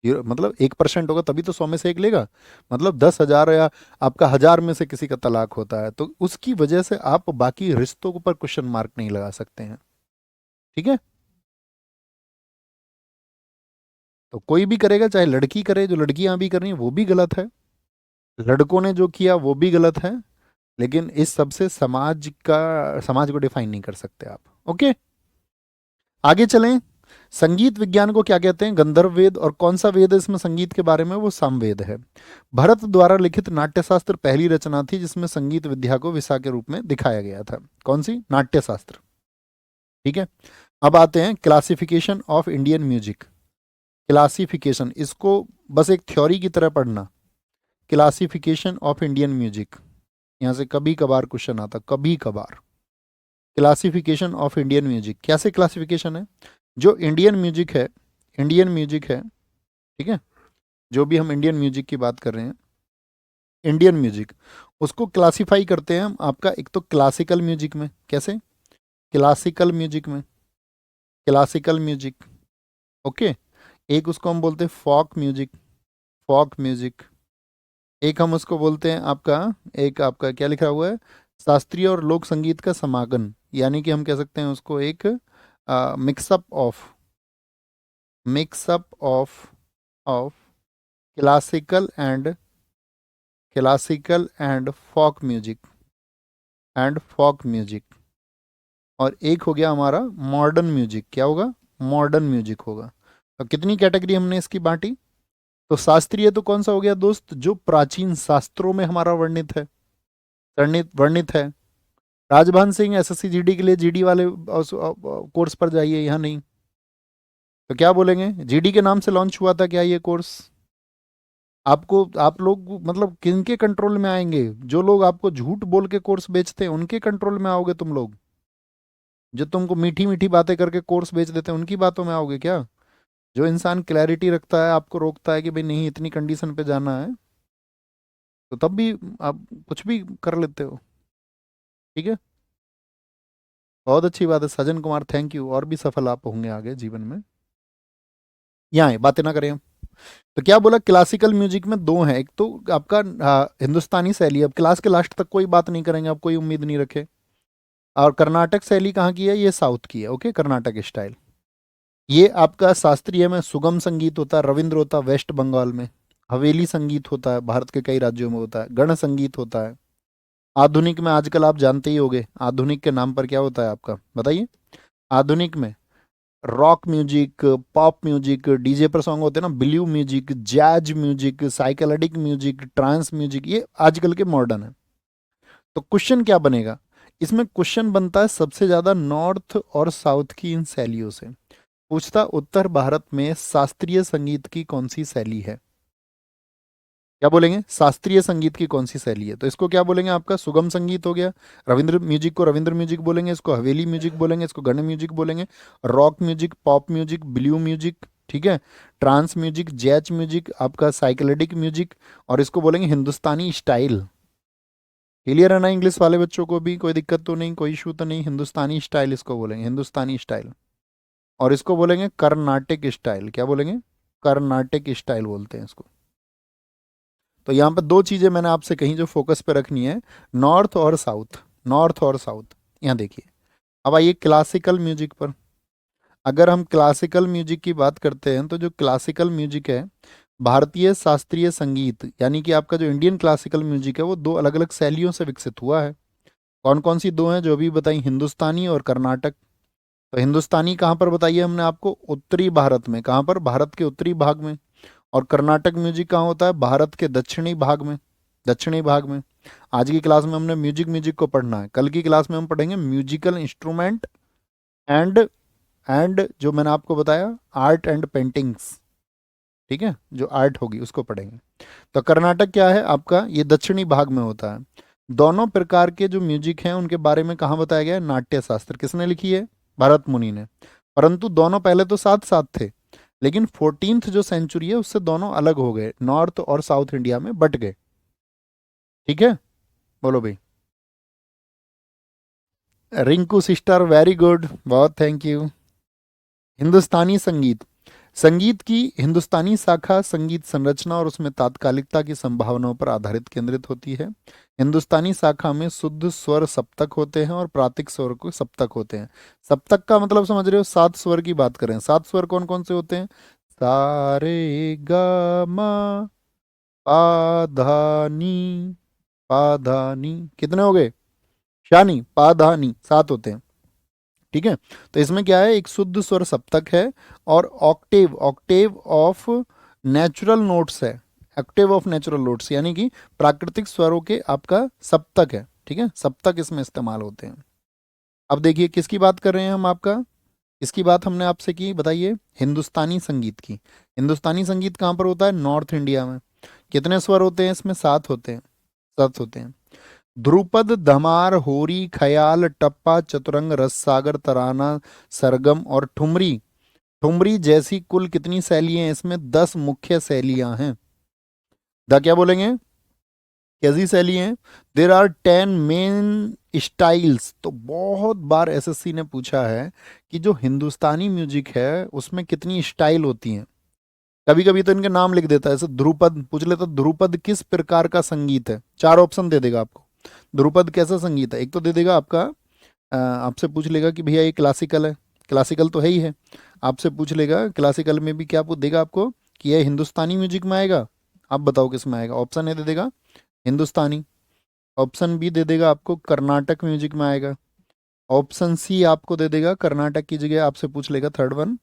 मतलब 1% होगा तभी तो 100 में से एक लेगा, मतलब 10,000 या आपका 1,000 में से किसी का तलाक होता है, तो उसकी वजह से आप बाकी रिश्तों पर क्वेश्चन मार्क नहीं लगा सकते हैं। ठीक है। तो कोई भी करेगा, चाहे लड़की करे, जो लड़कियां भी कर रही हैं वो भी गलत है, लड़कों ने जो किया वो भी गलत है, लेकिन इस सब से समाज को डिफाइन नहीं कर सकते आप। ओके, आगे चलें। संगीत विज्ञान को क्या कहते हैं? गंधर्व वेद। और कौन सा वेद है इसमें संगीत के बारे में? वो सामवेद है। भरत द्वारा लिखित नाट्यशास्त्र पहली रचना थी जिसमें संगीत विद्या को विषय के रूप में दिखाया गया था। कौन सी? नाट्यशास्त्र। ठीक है। अब आते हैं classification of Indian music. Classification, इसको बस एक थ्योरी की तरह पढ़ना। क्लासिफिकेशन ऑफ इंडियन म्यूजिक, यहाँ से कभी कभार क्वेश्चन आता, कभी कभार। क्लासिफिकेशन ऑफ इंडियन म्यूजिक, कैसे क्लासिफिकेशन है? जो इंडियन म्यूजिक है, इंडियन म्यूजिक है, ठीक है, जो भी हम इंडियन म्यूजिक की बात कर रहे हैं, इंडियन म्यूजिक, उसको क्लासिफाई करते हैं हम आपका, एक तो क्लासिकल म्यूजिक में। कैसे? क्लासिकल म्यूजिक में, क्लासिकल म्यूजिक, ओके। एक उसको हम बोलते हैं फॉक म्यूजिक, फॉक म्यूजिक। एक हम उसको बोलते हैं आपका, एक आपका क्या लिखा हुआ है, शास्त्रीय और लोक संगीत का समागम, यानी कि हम कह सकते हैं उसको एक mixup of, mixup of classical and, classical and folk music, and folk music. और एक हो गया हमारा मॉडर्न म्यूजिक। क्या होगा? मॉडर्न म्यूजिक होगा। तो कितनी कैटेगरी हमने इसकी बांटी? तो शास्त्रीय तो कौन सा हो गया दोस्त? जो प्राचीन शास्त्रों में हमारा वर्णित है, वर्णित वर्णित है। राजभान सिंह एसएससी जीडी के लिए जीडी वाले कोर्स पर जाइए, यहाँ नहीं। तो क्या बोलेंगे? जीडी के नाम से लॉन्च हुआ था क्या ये कोर्स? आपको, आप लोग मतलब किनके कंट्रोल में आएंगे? जो लोग आपको झूठ बोल के कोर्स बेचते हैं उनके कंट्रोल में आओगे तुम लोग। जो तुमको मीठी मीठी बातें करके कोर्स बेच देते हैं उनकी बातों में आओगे क्या? जो इंसान क्लैरिटी रखता है, आपको रोकता है कि भाई नहीं इतनी कंडीशन पे जाना है, तो तब भी आप कुछ भी कर लेते हो। ठीक है, बहुत अच्छी बात है सजन कुमार, थैंक यू। और भी सफल आप होंगे आगे जीवन में। यहाँ बातें ना करें हम। तो क्या बोला, क्लासिकल म्यूजिक में दो हैं, एक तो आपका हिंदुस्तानी शैली। अब क्लास के लास्ट तक कोई बात नहीं करेंगे, आप कोई उम्मीद नहीं रखे। और कर्नाटक शैली कहाँ की है? ये साउथ की है, ओके, कर्नाटक स्टाइल। ये आपका शास्त्रीय में सुगम संगीत होता है, रविंद्र होता है वेस्ट बंगाल में, हवेली संगीत होता है भारत के कई राज्यों में होता है, गण संगीत होता है। आधुनिक में आजकल आप जानते ही होंगे, आधुनिक के नाम पर क्या होता है आपका, बताइए। आधुनिक में rock music, pop music, DJ पर सॉन्ग होते हैं ना, blue music, jazz music, psychedelic music, trance music, ये आजकल के मॉडर्न है। तो क्वेश्चन क्या बनेगा इसमें? क्वेश्चन बनता है सबसे ज्यादा नॉर्थ और साउथ की इन शैलियों से। पूछता उत्तर भारत में शास्त्रीय संगीत की कौन सी शैली है? क्या बोलेंगे? शास्त्रीय संगीत की कौन सी शैली है? तो इसको क्या बोलेंगे? आपका सुगम संगीत हो गया। रविंद्र म्यूजिक को रविंद्र म्यूजिक बोलेंगे, इसको हवेली म्यूजिक बोलेंगे, इसको गण म्यूजिक बोलेंगे। Rock music, pop music, blue music, ठीक है, ट्रांस म्यूजिक, जैज म्यूजिक, आपका साइकेडेलिक म्यूजिक, और इसको बोलेंगे हिंदुस्तानी स्टाइल। क्लियर है ना? इंग्लिश वाले बच्चों को भी कोई दिक्कत तो नहीं, कोई इशू तो नहीं? हिंदुस्तानी स्टाइल इसको बोलेंगे, हिंदुस्तानी स्टाइल। और इसको बोलेंगे कर्नाटिक स्टाइल। क्या बोलेंगे? कर्नाटिक स्टाइल बोलते हैं इसको। तो यहाँ पर दो चीज़ें मैंने आपसे कहीं जो फोकस पे रखनी है, नॉर्थ और साउथ, नॉर्थ और साउथ। यहाँ देखिए, अब आइए क्लासिकल म्यूजिक पर। अगर हम क्लासिकल म्यूजिक की बात करते हैं तो जो क्लासिकल म्यूजिक है भारतीय शास्त्रीय संगीत यानी कि आपका जो इंडियन क्लासिकल म्यूजिक है वो दो अलग अलग शैलियों से विकसित हुआ है। कौन कौन सी दो हैं जो अभी बताई? हिंदुस्तानी और कर्नाटक। तो हिंदुस्तानी कहाँ पर बताइए हमने आपको? उत्तरी भारत में। कहाँ पर? भारत के उत्तरी भाग में। और कर्नाटक म्यूजिक कहाँ होता है? भारत के दक्षिणी भाग में। दक्षिणी भाग में। आज की क्लास में हमने म्यूजिक म्यूजिक को पढ़ना है, कल की क्लास में हम पढ़ेंगे म्यूजिकल इंस्ट्रूमेंट एंड जो मैंने आपको बताया आर्ट एंड पेंटिंग्स। ठीक है, जो आर्ट होगी उसको पढ़ेंगे। तो कर्नाटक क्या है आपका? ये दक्षिणी भाग में होता है। दोनों प्रकार के जो म्यूजिक हैं उनके बारे में कहाँ बताया गया है? नाट्य शास्त्र। किसने लिखी है? भरत मुनि ने। परंतु दोनों पहले तो साथ साथ थे, लेकिन 14th जो सेंचुरी है उससे दोनों अलग हो गए, नॉर्थ और साउथ इंडिया में बट गए। ठीक है, बोलो भाई। रिंकू सिस्टर, वेरी गुड, बहुत थैंक यू। हिंदुस्तानी संगीत। संगीत की हिंदुस्तानी शाखा संगीत संरचना और उसमें तात्कालिकता की संभावनाओं पर आधारित केंद्रित होती है। हिंदुस्तानी शाखा में शुद्ध स्वर सप्तक होते हैं और प्रातिक स्वर को सप्तक होते हैं। सप्तक का मतलब समझ रहे हो? सात स्वर की बात करें, सात स्वर कौन कौन से होते हैं? सा रे गा मा पा धा नी, पा धा नी। कितने हो गए? शानी पा धा नी, सात होते हैं। ठीक है, तो इसमें क्या है? एक शुद्ध स्वर सप्तक है और Octave, Octave of natural notes है। ऑक्टेव ऑफ नेचुरल नोट्स यानी कि प्राकृतिक स्वरों के आपका सप्तक है। ठीक है, सप्तक इसमें इस्तेमाल होते हैं। अब देखिए किसकी बात कर रहे हैं हम आपका? इसकी बात हमने आपसे की, बताइए। हिंदुस्तानी संगीत की। हिंदुस्तानी संगीत कहाँ पर होता है? नॉर्थ इंडिया में। कितने स्वर होते हैं इसमें? सात होते हैं। सात होते हैं। ध्रुपद, धमार, होरी, ख्याल, टप्पा, चतुरंग, रस सागर, तराना, सरगम और ठुमरी। ठुमरी जैसी कुल कितनी शैलियां हैं इसमें? 10 मुख्य शैलियां हैं। क्या बोलेंगे? कैसी शैली हैं? There are 10 main styles. तो बहुत बार एसएससी ने पूछा है कि जो हिंदुस्तानी म्यूजिक है उसमें कितनी स्टाइल होती हैं। कभी कभी तो इनके नाम लिख देता है, जैसे ध्रुपद पूछ लेता, ध्रुपद किस प्रकार का संगीत है? चार ऑप्शन दे देगा आपको। ध्रुपद कैसा संगीत है? एक तो दे देगा आपका आपसे पूछ लेगा कि भैया ये क्लासिकल है, क्लासिकल तो है ही है। आपसे पूछ लेगा क्लासिकल में भी क्या पूछ देगा आपको कि ये हिंदुस्तानी म्यूजिक में आएगा? आप बताओ किस में आएगा? ऑप्शन ए दे देगा हिंदुस्तानी, ऑप्शन बी दे देगा आपको कर्नाटक म्यूजिक में आएगा, ऑप्शन सी आपको दे देगा कर्नाटक की जगह आपसे पूछ लेगा थर्ड वन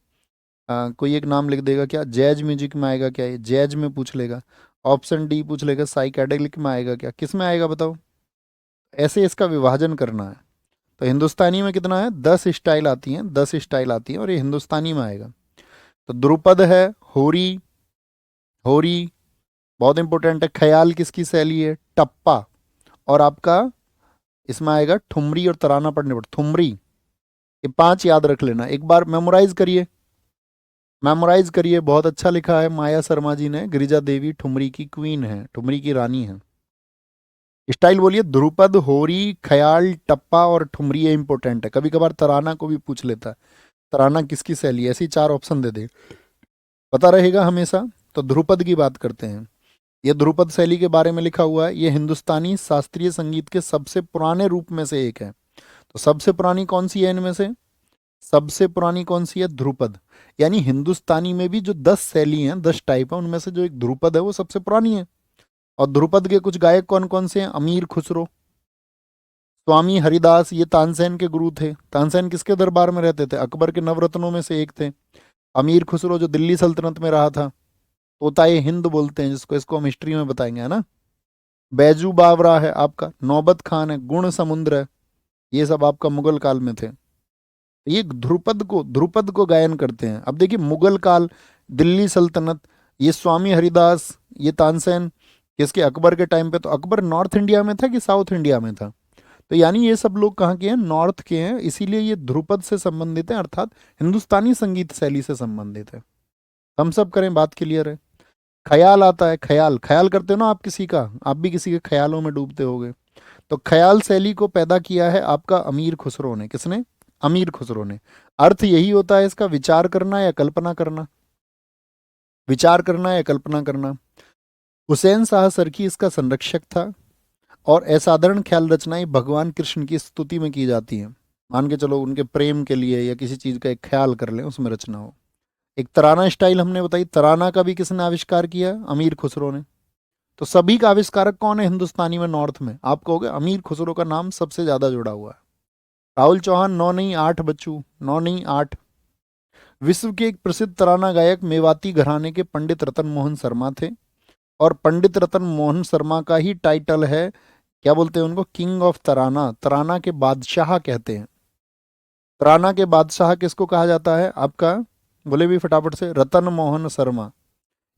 कोई एक नाम लिख देगा, क्या जैज म्यूजिक में आएगा? क्या ये जैज में पूछ लेगा? ऑप्शन डी पूछ लेगा साइकेडेलिक में आएगा? क्या किस में आएगा बताओ? ऐसे इसका विभाजन करना है। तो हिंदुस्तानी में कितना है? 10 स्टाइल आती हैं, 10 स्टाइल आती हैं और ये हिंदुस्तानी में आएगा। तो ध्रुपद है, होरी, होरी बहुत इंपॉर्टेंट है। ख्याल किसकी शैली है? टप्पा। और आपका इसमें आएगा ठुमरी और तराना पढ़ने पर ठुमरी। ये 5 याद रख लेना, एक बार मेमोराइज करिए, मेमोराइज करिए। बहुत अच्छा लिखा है माया शर्मा जी ने, गिरिजा देवी ठुमरी की क्वीन है, ठुमरी की रानी है। स्टाइल बोलिए, ध्रुपद, होरी, ख्याल, टप्पा और ठुमरी। ये इंपॉर्टेंट है, कभी कभार तराना को भी पूछ लेता है, तराना किसकी शैली है? ऐसी 4 ऑप्शन दे दे, पता रहेगा हमेशा। तो ध्रुपद की बात करते हैं। ये ध्रुपद शैली के बारे में लिखा हुआ है। ये हिंदुस्तानी शास्त्रीय संगीत के सबसे पुराने रूप में से एक है। तो सबसे पुरानी कौन सी है इनमें से? सबसे पुरानी कौन सी है? ध्रुपद। यानी हिंदुस्तानी में भी जो 10 शैली हैं, 10 टाइप है, उनमें से जो एक ध्रुपद है वो सबसे पुरानी है। और ध्रुपद के कुछ गायक कौन कौन से हैं? अमीर खुसरो, स्वामी हरिदास, ये तानसेन के गुरु थे। तानसेन किसके दरबार में रहते थे? अकबर के नवरत्नों में से एक थे। अमीर खुसरो जो दिल्ली सल्तनत में रहा था, तोताए हिंद बोलते हैं जिसको, इसको हम हिस्ट्री में बताएंगे, है ना। बैजू बावरा है आपका, नौबत खान है, गुण समुद्र है, ये सब आपका मुगल काल में थे। ये ध्रुपद को गायन करते हैं। अब देखिए मुगल काल, दिल्ली सल्तनत, ये स्वामी हरिदास, ये तानसेन किसके? अकबर के टाइम पे। तो अकबर नॉर्थ इंडिया में था कि साउथ इंडिया में था? तो यानी ये सब लोग कहाँ के हैं? नॉर्थ के हैं, इसीलिए ये ध्रुपद से संबंधित है, अर्थात हिंदुस्तानी संगीत शैली से संबंधित है। हम सब करें, बात क्लियर है। ख्याल आता है, ख्याल, ख्याल करते हो ना आप किसी का, आप भी किसी के ख्यालों में डूबते होगे। तो ख्याल शैली को पैदा किया है आपका अमीर खुसरो ने। किसने? अमीर खुसरो ने। अर्थ यही होता है इसका, विचार करना या कल्पना करना, विचार करना या कल्पना करना। हुसैन शाह सरकी इसका संरक्षक था। और असाधारण ख्याल रचनाएं भगवान कृष्ण की स्तुति में की जाती हैं। मान के चलो उनके प्रेम के लिए या किसी चीज का एक ख्याल कर लें, उसमें रचना हो। एक तराना स्टाइल हमने बताई, तराना का भी किसने आविष्कार किया? अमीर खुसरो ने। तो सभी का आविष्कारक कौन है हिंदुस्तानी में, नॉर्थ में? आप कहोगे अमीर खुसरो का नाम सबसे ज्यादा जुड़ा हुआ है। राहुल चौहान 9 नहीं 8 बच्चू, 9 नहीं 8। विश्व के एक प्रसिद्ध तराना गायक मेवाती घराने के पंडित रतन मोहन शर्मा थे। और पंडित रतन मोहन शर्मा का ही टाइटल है, क्या बोलते हैं उनको, किंग ऑफ तराना, तराना के बादशाह कहते हैं। तराना के बादशाह किसको कहा जाता है आपका? बोले भी फटाफट से, रतन मोहन शर्मा।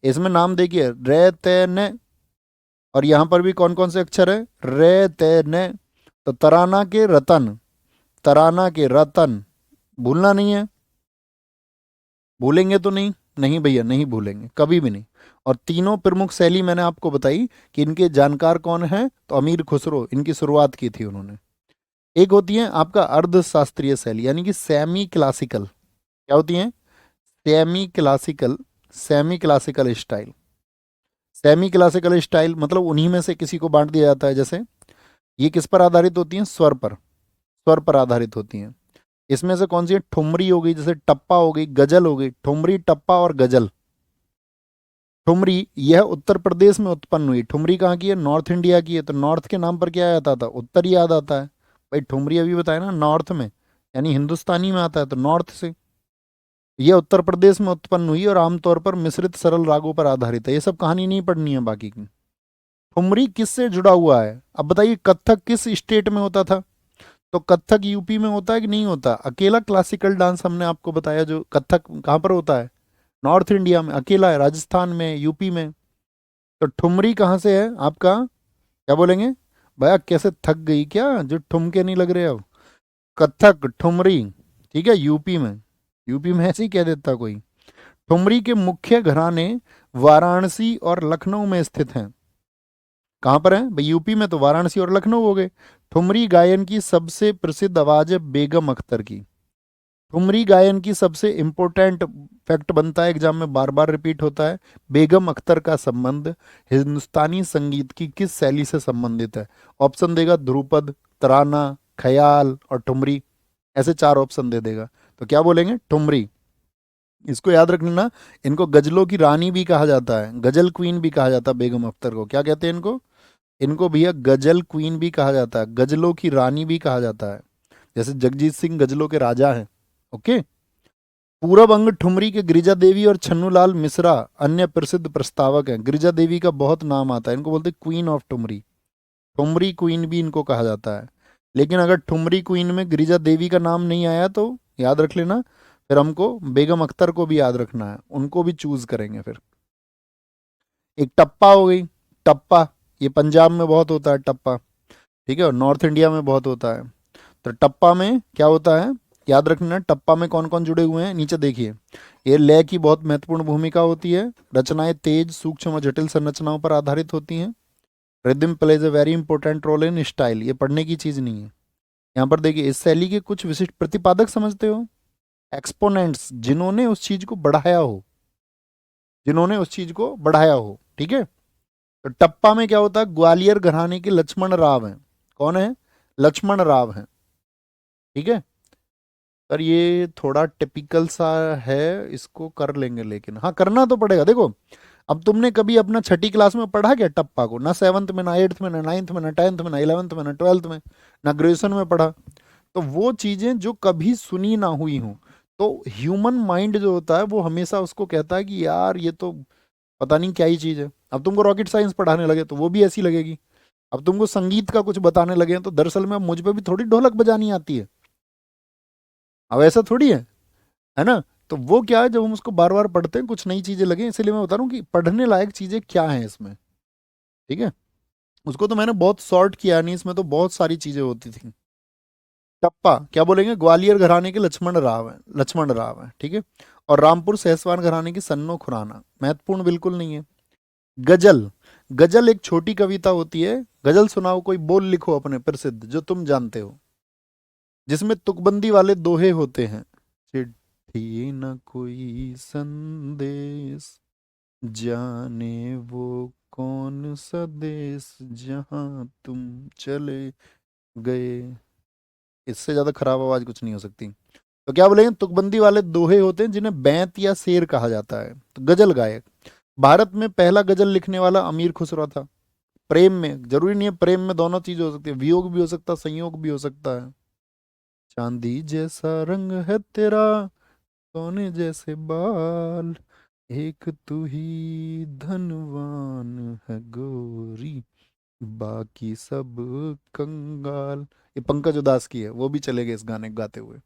इसमें नाम देखिए, रे ते ने, और यहां पर भी कौन कौन से अक्षर है? रे ते ने। तो तराना के रतन, तराना के रतन, भूलना नहीं है। भूलेंगे तो नहीं? नहीं भैया, नहीं भूलेंगे कभी भी नहीं। और तीनों प्रमुख शैली मैंने आपको बताई कि इनके जानकार कौन है, तो अमीर खुसरो, इनकी शुरुआत की थी उन्होंने। एक होती है आपका अर्ध शास्त्रीय शैली, यानी कि सेमी क्लासिकल। क्या होती है? Semi classical, semi classical style. Semi classical style मतलब उन्हीं में से किसी को बांट दिया जाता है। जैसे ये किस पर आधारित होती हैं? स्वर पर, स्वर पर आधारित होती हैं। इसमें से कौन सी है? ठुमरी हो गई, जैसे टप्पा हो गई, गजल हो गई, ठुमरी टप्पा और गजल। ठुमरी यह उत्तर प्रदेश में उत्पन्न हुई। ठुमरी कहाँ की है? नॉर्थ इंडिया की है। तो नॉर्थ के नाम पर क्या आता था? उत्तर ही याद आता है। भाई ठुमरी अभी बताया ना, नॉर्थ में, यानी हिंदुस्तानी में आता है, तो नॉर्थ से। यह उत्तर प्रदेश में उत्पन्न हुई और आमतौर पर मिश्रित सरल रागों पर आधारित है। ये सब कहानी नहीं पढ़नी है बाकी की। ठुमरी किससे जुड़ा हुआ है? अब बताइए, कथक किस स्टेट में होता था? तो कथक यूपी में होता है कि नहीं होता? अकेला क्लासिकल डांस हमने आपको बताया जो कथक कहाँ पर होता है? नॉर्थ इंडिया में अकेला है, राजस्थान में, यूपी में। तो ठुमरी कहाँ से है आपका? क्या बोलेंगे? भैया कैसे थक गई क्या, जो ठुमके नहीं लग रहे अब? कथक ठुमरी, ठीक है, यूपी में। यूपी में ऐसे ही कह देता कोई। ठुमरी के मुख्य घराने वाराणसी और लखनऊ में स्थित हैं। कहाँ पर है भाई? यूपी में, तो वाराणसी और लखनऊ हो गए। ठुमरी गायन की सबसे प्रसिद्ध आवाज है बेगम अख्तर की। ठुमरी गायन की सबसे इंपॉर्टेंट फैक्ट बनता है एग्जाम में, बार बार रिपीट होता है। बेगम अख्तर का संबंध हिंदुस्तानी संगीत की किस शैली से संबंधित है? ऑप्शन देगा, ध्रुपद, तराना, ख्याल और ठुमरी। ऐसे चार ऑप्शन दे देगा। तो क्या बोलेंगे? ठुमरी। इसको याद रखना, इनको गजलों की रानी भी कहा जाता है, गजल क्वीन भी कहा जाता है बेगम अख्तर को। क्या कहते हैं इनको? इनको भैया गजल क्वीन भी कहा जाता है, गजलों की रानी भी कहा जाता है। जैसे जगजीत सिंह गजलों के राजा हैं। ओके। पूरब अंग ठुमरी के गिरिजा देवी और छन्नूलाल मिश्रा अन्य प्रसिद्ध प्रस्तावक हैं। गिरिजा देवी का बहुत नाम आता है, इनको बोलते हैं queen of thumri. Thumri queen भी इनको कहा जाता है। लेकिन अगर ठुमरी क्वीन में गिरिजा देवी का नाम नहीं आया तो याद रख लेना, फिर हमको बेगम अख्तर को भी याद रखना है, उनको भी चूज करेंगे फिर। एक टप्पा हो गई, टप्पा, ये पंजाब में बहुत होता है टप्पा, ठीक है, और नॉर्थ इंडिया में बहुत होता है। तो टप्पा में क्या होता है? याद रखना, टप्पा में कौन कौन जुड़े हुए हैं, नीचे देखिए। ये लय की बहुत महत्वपूर्ण भूमिका होती है। रचनाएं तेज, सूक्ष्म और जटिल संरचनाओं पर आधारित होती हैं। Rhythm plays a very important role in style. ये पढ़ने की चीज नहीं है। यहाँ पर देखिए, इस शैली के कुछ विशिष्ट प्रतिपादक समझते हो? एक्सपोनेंट्स, जिन्होंने उस चीज को बढ़ाया हो, जिन्होंने उस चीज को बढ़ाया हो, ठीक है। तो टप्पा में क्या होता है? ग्वालियर घराने के लक्ष्मण राव हैं। कौन है? लक्ष्मण राव हैं, ठीक है। पर ये थोड़ा टिपिकल सा है, इसको कर लेंगे, लेकिन हाँ करना तो पड़ेगा। देखो, अब तुमने कभी अपना छठी क्लास में पढ़ा क्या टप्पा को? ना सेवन्थ में, ना एट्थ में, ना नाइन्थ में, ना टेंथ में, ना इलेवंथ में, ना ट्वेल्थ में, ना ग्रेजुएशन में पढ़ा। तो वो चीजें जो कभी सुनी ना हुई हों, तो ह्यूमन माइंड जो होता है वो हमेशा उसको कहता है कि यार ये तो पता नहीं क्या ही चीज है। अब तुमको रॉकेट साइंस पढ़ाने लगे तो वो भी ऐसी लगेगी। अब तुमको संगीत का कुछ बताने लगे तो दरअसल में अब मुझ पे भी थोड़ी ढोलक बजानी आती है। अब ऐसा थोड़ी है ना। तो वो क्या है, जब हम उसको बार बार पढ़ते हैं कुछ नई चीजें लगे, इसलिए मैं बता रहा हूँ कि पढ़ने लायक चीजें क्या हैं इसमें, ठीक है। उसको तो मैंने बहुत शॉर्ट किया नहीं, इसमें तो बहुत सारी चीजें होती थी। टप्पा क्या बोलेंगे? ग्वालियर घराने के लक्ष्मण राव हैं, लक्ष्मण राव हैं, ठीक है। और रामपुर सहसवान घराने की सन्नो खुराना, महत्वपूर्ण बिल्कुल नहीं है। गजल, गजल एक छोटी कविता होती है। गजल सुनाओ, कोई बोल लिखो अपने प्रसिद्ध जो तुम जानते हो, जिसमें तुकबंदी वाले दोहे होते हैं। चिट्ठी न कोई संदेश, जाने वो कौन सा देश, जहां तुम चले गए। इससे ज्यादा खराब आवाज कुछ नहीं हो सकती। तो क्या बोलेंगे, तुकबंदी वाले दोहे होते हैं जिन्हें बैंत या शेर कहा जाता है। तो गजल गायक, भारत में पहला गजल लिखने वाला अमीर खुसरो था। प्रेम में, जरूरी नहीं है प्रेम में दोनों चीज हो सकती है, वियोग भी हो सकता है, संयोग भी हो सकता है। चांदी जैसा रंग है तेरा, सोने जैसे बाल, एक तू ही धनवान है गोरी, बाकी सब कंगाल। ये पंकज उदास की है, वो भी चले गए इस गाने को गाते हुए।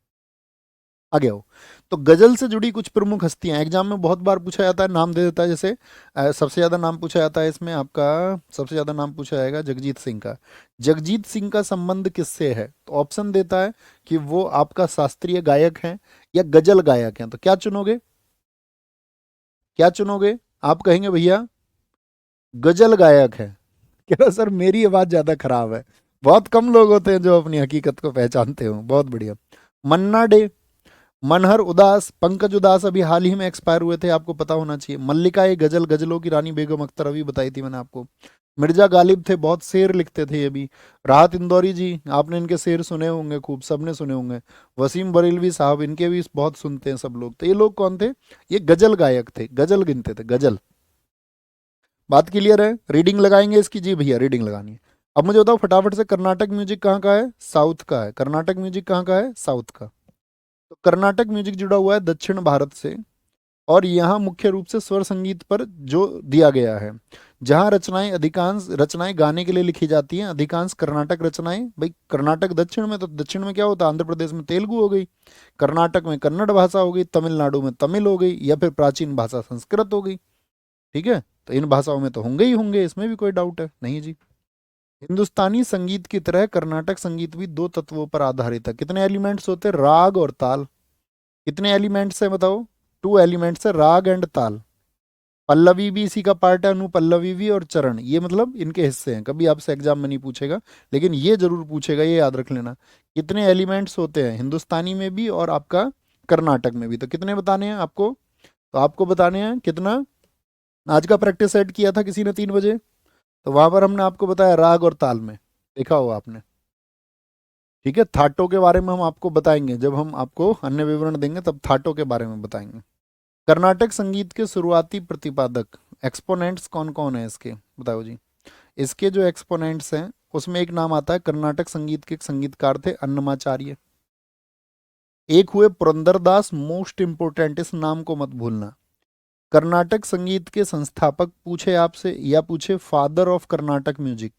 आगे आओ। तो गजल से जुड़ी कुछ प्रमुख हस्तियां एग्जाम में बहुत बार पूछा जाता है, नाम दे देता है। जैसे सबसे ज्यादा नाम पूछा जाता है इसमें आपका, सबसे ज्यादा नाम पूछा जाएगा जगजीत सिंह का। जगजीत सिंह का संबंध किससे है? तो ऑप्शन देता है कि वो आपका शास्त्रीय गायक हैं या गजल गायक हैं। तो क्या चुनोगे, क्या चुनोगे? आप कहेंगे भैया गजल गायक है। कह रहा सर मेरी आवाज ज्यादा खराब है। बहुत कम लोग होते हैं जो अपनी हकीकत को पहचानते हो। बहुत बढ़िया। मन्ना डे, मनहर उदास, पंकज उदास अभी हाल ही में एक्सपायर हुए थे, आपको पता होना चाहिए। मल्लिका ये गजल, गजलों की रानी बेगम अख्तर अभी बताई थी मैंने आपको। मिर्जा गालिब थे, बहुत शेर लिखते थे ये भी। राहत इंदौरी जी, आपने इनके शेर सुने होंगे, खूब सबने सुने होंगे। वसीम बरेलवी साहब, इनके भी बहुत सुनते हैं सब लोग। तो ये लोग कौन थे? ये गजल गायक थे, गजल गिनते थे, गजल। बात क्लियर है? रीडिंग लगाएंगे इसकी? जी भैया रीडिंग लगानी है। अब मुझे बताओ फटाफट से, कर्नाटक म्यूजिक कहाँ का है? साउथ का है। कर्नाटक म्यूजिक कहाँ का है? साउथ का। तो कर्नाटक म्यूजिक जुड़ा हुआ है दक्षिण भारत से, और यहाँ मुख्य रूप से स्वर संगीत पर जो दिया गया है। जहाँ रचनाएं, अधिकांश रचनाएं गाने के लिए लिखी जाती हैं, अधिकांश कर्नाटक रचनाएं। भाई कर्नाटक दक्षिण में, तो दक्षिण में क्या होता है? आंध्र प्रदेश में तेलुगु हो गई, कर्नाटक में कन्नड़ भाषा हो गई, तमिलनाडु में तमिल हो गई, या फिर प्राचीन भाषा संस्कृत हो गई। ठीक है, तो इन भाषाओं में तो होंगे ही होंगे, इसमें भी कोई डाउट है नहीं जी। हिंदुस्तानी संगीत की तरह कर्नाटक संगीत भी दो तत्वों पर आधारित है। कितने एलिमेंट्स होते हैं? राग और ताल। कितने एलिमेंट्स है बताओ? टू एलिमेंट्स है, राग एंड ताल। पल्लवी भी इसी का पार्ट है, अनुपल्लवी भी, और चरण, ये मतलब इनके हिस्से हैं। कभी आपसे एग्जाम में नहीं पूछेगा, लेकिन ये जरूर पूछेगा, ये याद रख लेना। कितने एलिमेंट्स होते हैं हिंदुस्तानी में भी और आपका कर्नाटक में भी? तो कितने बताने हैं आपको? तो आपको बताने हैं कितना। आज का प्रैक्टिस सेट किया था किसी ने 3 बजे, तो वहां पर हमने आपको बताया राग और ताल में, देखा होगा आपने। ठीक है, थाटों के बारे में हम आपको बताएंगे, जब हम आपको अन्य विवरण देंगे तब थाटों के बारे में बताएंगे। कर्नाटक संगीत के शुरुआती प्रतिपादक, एक्सपोनेंट्स कौन कौन है इसके, बताओ जी। इसके जो एक्सपोनेंट्स हैं उसमें एक नाम आता है, कर्नाटक संगीत के एक संगीतकार थे अन्नमाचार्य। एक हुए पुरंदरदास, मोस्ट इंपोर्टेंट, इस नाम को मत भूलना। कर्नाटक संगीत के संस्थापक पूछे आपसे, या पूछे father of Carnatic music,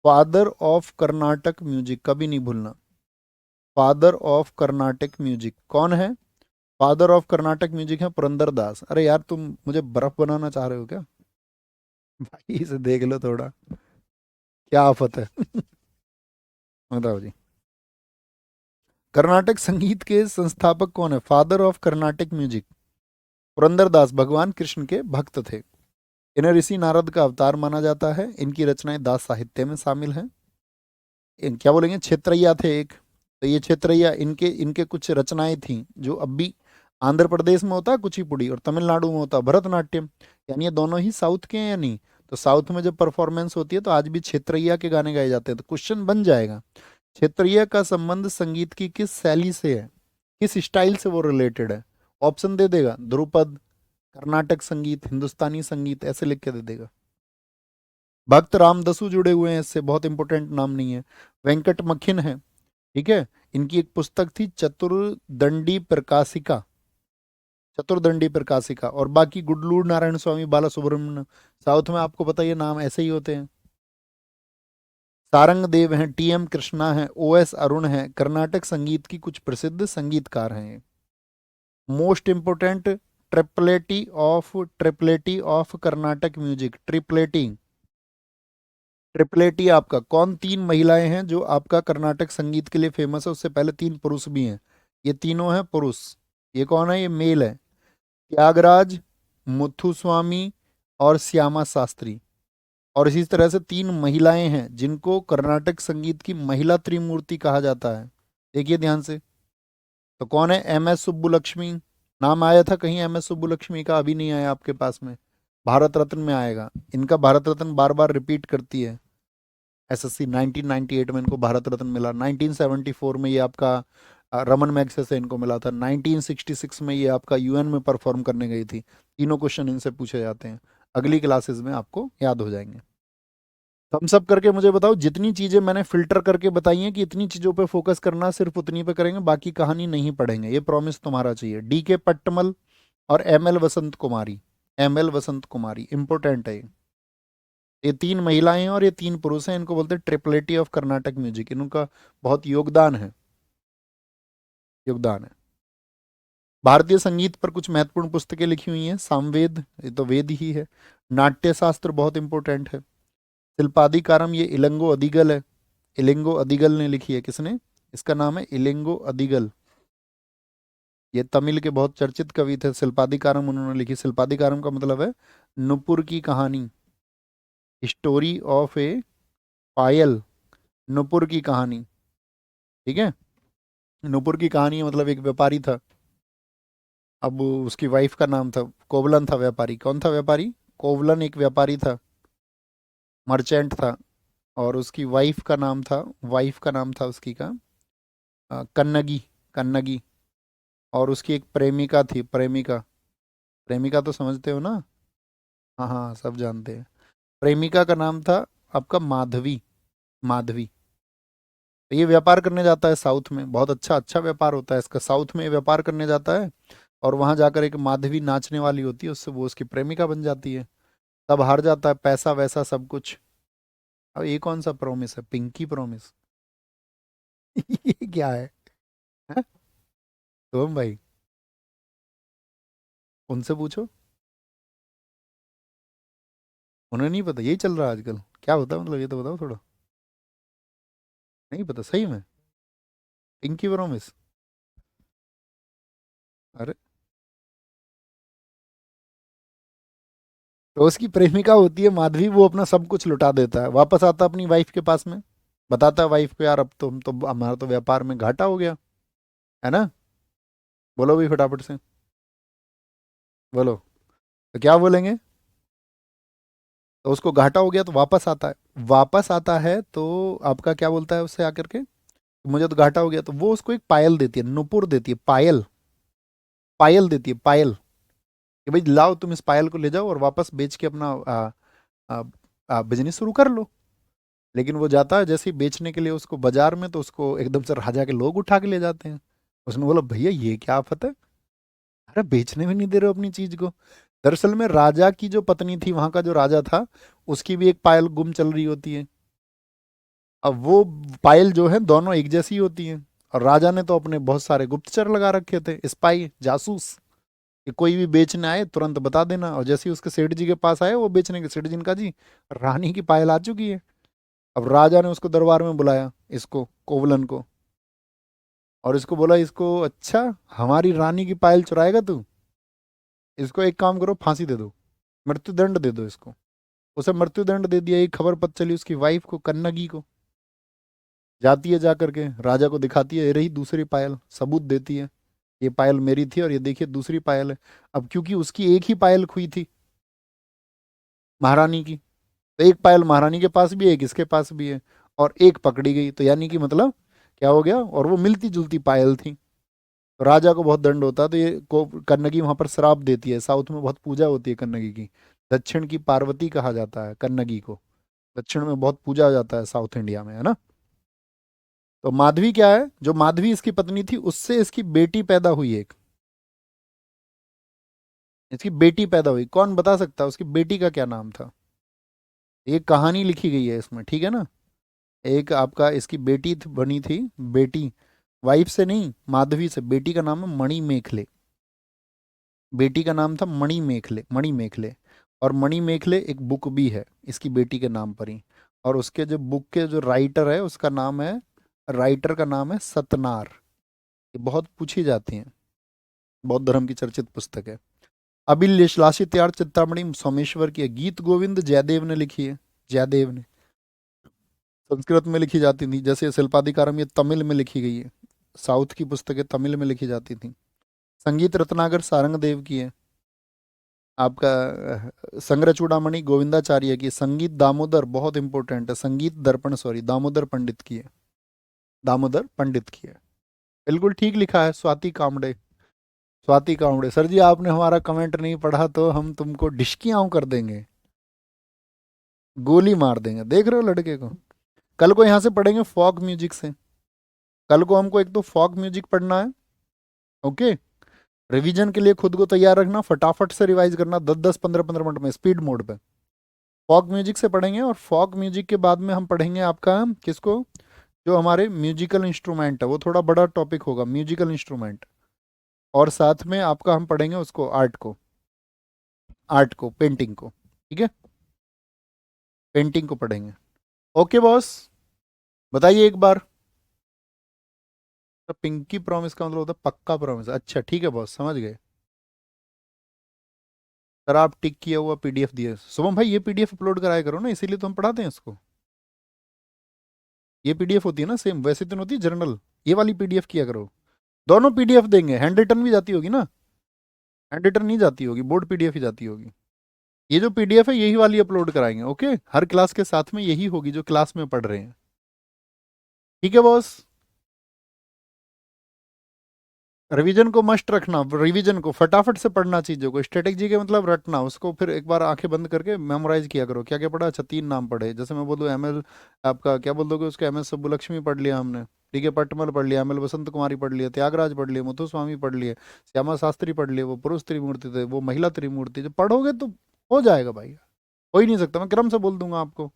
father of Carnatic music कभी नहीं भूलना। फादर ऑफ कर्नाटक म्यूजिक कौन है? फादर ऑफ कर्नाटक म्यूजिक है पुरंदरदास। अरे यार तुम मुझे बर्फ बनाना चाह रहे हो क्या? भाई इसे देख लो थोड़ा, क्या आफत है। बताओ जी। कर्नाटक संगीत के संस्थापक कौन है? Father of Carnatic music Purandara Dasa भगवान कृष्ण के भक्त थे। इन्हें ऋषि नारद का अवतार माना जाता है। इनकी रचनाएं दास साहित्य में शामिल हैं। क्या बोलेंगे, क्षेत्रैया थे एक। तो ये क्षेत्रैया, इनके इनके कुछ रचनाएं थीं जो अब भी आंध्र प्रदेश में होता है कुचिपुड़ी, और तमिलनाडु में होता है भरतनाट्यम। यानी ये दोनों ही साउथ के हैं या नहीं? तो साउथ में जब परफॉर्मेंस होती है तो आज भी क्षेत्रैया के गाने गाए जाते हैं। तो क्वेश्चन बन जाएगा, क्षेत्रीय का संबंध संगीत की किस शैली से है, किस स्टाइल से वो रिलेटेड है? ऑप्शन दे देगा, ध्रुपद, कर्नाटक संगीत, हिंदुस्तानी संगीत, ऐसे लिख के दे देगा। भक्त रामदसु जुड़े हुए हैं इससे, बहुत इंपॉर्टेंट नाम नहीं है। वेंकट मखिन है। ठीक है, इनकी एक पुस्तक थी चतुर्दंडी प्रकाशिका, चतुर्दंडी प्रकाशिका। और बाकी गुडलूर नारायण स्वामी, बाला सुब्रमण्यम, साउथ में आपको पता है ये नाम ऐसे ही होते हैं। सारंग देव हैं, टी एम कृष्णा हैं, ओ एस अरुण हैं, कर्नाटक संगीत की कुछ प्रसिद्ध संगीतकार हैं। Most important, trinity of Carnatic music, trinity. Trinity आपका कौन, 3 महिलाएं हैं जो आपका कर्नाटक संगीत के लिए फेमस है, उससे पहले 3 पुरुष भी हैं। ये तीनों हैं पुरुष। ये कौन है? ये मेल है, त्यागराज, मुथुस्वामी और श्यामा शास्त्री। और इसी तरह से 3 महिलाएं हैं जिनको कर्नाटक संगीत की महिला त्रिमूर्ति कहा जाता है। देखिए ध्यान से। तो कौन है? M S Subbulakshmi. नाम आया था कहीं एम एस सुब्बुलक्ष्मी का? अभी नहीं आया आपके पास में। भारत रत्न में आएगा इनका, भारत रत्न बार बार रिपीट करती है। एसएससी 1998 में इनको भारत रत्न मिला, 1974 में ये आपका रमन मैग्सेसे इनको मिला था 1966 में। ये आपका यूएन में परफॉर्म करने गई थी। तीनों क्वेश्चन इनसे पूछे जाते हैं, अगली क्लासेस में आपको याद हो जाएंगे। थम्स अप करके मुझे बताओ, जितनी चीजें मैंने फिल्टर करके बताई हैं कि इतनी चीजों पे फोकस करना, सिर्फ उतनी पे करेंगे, बाकी कहानी नहीं पढ़ेंगे, ये प्रॉमिस तुम्हारा चाहिए। DK पट्टमल और ML वसंत कुमारी, ML वसंत कुमारी इंपॉर्टेंट है ये 3 महिलाएं हैं और ये 3 पुरुष हैं, इनको बोलते हैं ट्रिपलिटी ऑफ कर्नाटक म्यूजिक। इनका बहुत योगदान है, योगदान है। भारतीय संगीत पर कुछ महत्वपूर्ण पुस्तकें लिखी हुई हैं। सामवेद, ये तो वेद ही है। नाट्य शास्त्र बहुत इंपॉर्टेंट है। शिल्पाधिकारम, ये इलंगो अदिगल है, इलिंगो अदिगल ने लिखी है। किसने? इसका नाम है इलिंगो अदिगल। ये तमिल के बहुत चर्चित कवि थे। शिल्पाधिकारम उन्होंने लिखी। शिल्पाधिकारम का मतलब है नुपुर की कहानी, स्टोरी ऑफ ए पायल, नुपुर की कहानी। ठीक है, नुपुर की कहानी मतलब एक व्यापारी था। अब उसकी वाइफ का नाम था कोवलन, था व्यापारी। कौन था व्यापारी? कोवलन एक व्यापारी था, मर्चेंट था। और उसकी वाइफ का नाम था उसकी का कन्नगी, कन्नगी। और उसकी एक प्रेमिका थी, प्रेमिका। प्रेमिका तो समझते हो ना? हाँ हाँ, सब जानते हैं। प्रेमिका का नाम था आपका माधवी, माधवी। तो ये व्यापार करने जाता है साउथ में, बहुत अच्छा अच्छा व्यापार होता है इसका। साउथ में ये व्यापार करने जाता है और वहां जाकर एक माधवी नाचने वाली होती है, उससे वो उसकी प्रेमिका बन जाती है। तब हार जाता है, पैसा वैसा सब कुछ। अब ये कौन सा प्रॉमिस है? Pinky promise. ये क्या है? हैं? तुम भाई उनसे पूछो, उन्हें नहीं पता। यही चल रहा है आजकल, क्या होता है मतलब, ये तो बताओ थोड़ा। नहीं पता सही में? Pinky promise? अरे, तो उसकी प्रेमिका होती है माधवी, वो अपना सब कुछ लुटा देता है, वापस आता है अपनी वाइफ के पास में। बताता है वाइफ को, यार अब तो हम तो, हमारा तो व्यापार में घाटा हो गया, है ना? बोलो भी फटाफट से, बोलो। तो क्या बोलेंगे? तो उसको घाटा हो गया तो वापस आता है, वापस आता है तो आपका क्या बोलता है उससे आकर के? मुझे तो घाटा हो गया। तो वो उसको एक पायल देती है, नुपुर देती है, पायल, पायल देती है, पायल। कि भाई लाओ, तुम इस पायल को ले जाओ और वापस बेच के अपना बिजनेस शुरू कर लो। लेकिन वो जाता है जैसे ही बेचने के लिए उसको बाजार में, तो उसको एकदम से राजा के लोग उठा के ले जाते हैं। उसने बोला, भैया ये क्या आफत है, अरे बेचने में नहीं दे रहे हो अपनी चीज को। दरअसल में राजा की जो पत्नी थी, वहां का जो राजा था, उसकी भी एक पायल गुम चल रही होती है। अब वो पायल जो है दोनों एक जैसी होती हैं। और राजा ने तो अपने बहुत सारे गुप्तचर लगा रखे थे, स्पाई, जासूस, कि कोई भी बेचने आए तुरंत बता देना। और जैसे ही उसके सेठ जी के पास आए वो बेचने के, सेठ जी ने कहा, जी रानी की पायल आ चुकी है। अब राजा ने उसको दरबार में बुलाया, इसको कोवलन को, और इसको बोला, इसको, अच्छा हमारी रानी की पायल चुराएगा तू? इसको एक काम करो, फांसी दे दो, मृत्युदंड दे दो इसको। उसे मृत्युदंड दे दिया। ये खबर पता चली उसकी वाइफ को, कन्नगी को। जाती है, जा करके राजा को दिखाती है, ये रही दूसरी पायल, सबूत देती है, ये पायल मेरी थी और ये देखिए दूसरी पायल है। अब क्योंकि उसकी एक ही पायल खुई थी महारानी की, तो एक पायल महारानी के पास भी है, एक इसके पास भी है, और एक पकड़ी गई, तो यानी कि मतलब क्या हो गया, और वो मिलती जुलती पायल थी। तो राजा को बहुत दंड होता है। तो ये को कन्नगी वहां पर श्राप देती है। साउथ में बहुत पूजा होती है कन्नगी की। दक्षिण की पार्वती कहा जाता है कन्नगी को। दक्षिण में बहुत पूजा जाता है साउथ इंडिया में, है ना? तो माधवी क्या है, जो माधवी इसकी पत्नी थी, उससे इसकी बेटी पैदा हुई एक, इसकी बेटी पैदा हुई। कौन बता सकता है उसकी बेटी का क्या नाम था? एक कहानी लिखी गई है इसमें, ठीक है ना? एक आपका इसकी बेटी बनी थी, बेटी, वाइफ से नहीं, माधवी से। बेटी का नाम है मणि मेखले। बेटी का नाम था मणि मेखले, मणि मेखले। और मणि मेखले एक बुक भी है इसकी बेटी के नाम पर ही। और उसके जो बुक के जो राइटर है, उसका नाम है, राइटर का नाम है सतनार। ये बहुत पूछी जाती हैं, बौद्ध धर्म की चर्चित पुस्तक है। अभिलाषी त्याग चिंतामणि सोमेश्वर की है। गीत गोविंद जयदेव ने लिखी है, जयदेव ने। संस्कृत में लिखी जाती थी, जैसे शिल्पाधिकारम ये तमिल में लिखी गई है। साउथ की पुस्तकें तमिल में लिखी जाती थी। संगीत रत्नाकर सारंगदेव की है। आपका संग्रह चूड़ामणि गोविंदाचार्य की। संगीत दामोदर बहुत इंपॉर्टेंट है, संगीत दर्पण, सॉरी, दामोदर पंडित की है, दामोदर पंडित की है। बिल्कुल ठीक लिखा है, स्वाति कामड़े। स्वाति कामड़े सर जी, आपने हमारा कमेंट नहीं पढ़ा तो हम तुमको डिशकियाँ कर देंगे, गोली मार देंगे। देख रहे हो लड़के को। कल को यहाँ से पढ़ेंगे फॉक म्यूजिक से। कल को हमको एक तो फॉक म्यूजिक पढ़ना है, ओके। रिवीजन के लिए खुद को तैयार रखना, फटाफट से रिवाइज करना 10-10 15-15 मिनट में स्पीड मोड पे। फॉक म्यूजिक से पढ़ेंगे, और फॉक म्यूजिक के बाद में हम पढ़ेंगे आपका किसको, जो हमारे म्यूजिकल इंस्ट्रूमेंट है, वो थोड़ा बड़ा टॉपिक होगा, म्यूजिकल इंस्ट्रूमेंट। और साथ में आपका हम पढ़ेंगे उसको, आर्ट को, आर्ट को, पेंटिंग को, ठीक है, पेंटिंग को पढ़ेंगे। ओके बॉस, बताइए एक बार। तो पिंकी प्रॉमिस का मतलब होता है पक्का प्रॉमिस। अच्छा ठीक है बॉस, समझ गए। सर आप टिक किया हुआ पीडीएफ दिए शुभम भाई, ये पीडीएफ अपलोड कराया करो ना, इसीलिए तो हम पढ़ाते हैं इसको। ये पीडीएफ होती है ना सेम, वैसे तो नहीं होती जर्नल, ये वाली पीडीएफ किया करो। दोनों पीडीएफ देंगे, हैंड रिटन भी जाती होगी ना। हैंड रिटन नहीं जाती होगी, बोर्ड पीडीएफ ही जाती होगी। ये जो पीडीएफ है यही वाली अपलोड कराएंगे, ओके। हर क्लास के साथ में यही होगी जो क्लास में पढ़ रहे हैं, ठीक है बॉस। रिवीजन को मस्ट रखना, रिवीजन को फटाफट से पढ़ना, चीज़ों को, स्ट्रेटेजी के मतलब रटना, उसको फिर एक बार आंखें बंद करके मेमोराइज किया करो। क्या क्या पढ़ा, अच्छा 3 नाम पढ़े, जैसे मैं बोलूँ एमएल, आपका क्या बोल दोगे उसको, एमएस सुब्बुलक्ष्मी पढ़ लिया हमने, ठीक है, पटमल पढ़ लिया, एमएल बसंत कुमारी पढ़ लिया, त्यागराज पढ़ लिए, मुथुस्वामी पढ़ लिए, श्यामा शास्त्री पढ़ लिए, वो पुरुष त्रिमूर्ति थे, वो महिला त्रिमूर्ति, जो पढ़ोगे तो हो जाएगा भाई। हो ही नहीं सकता, मैं क्रम से बोल दूंगा आपको,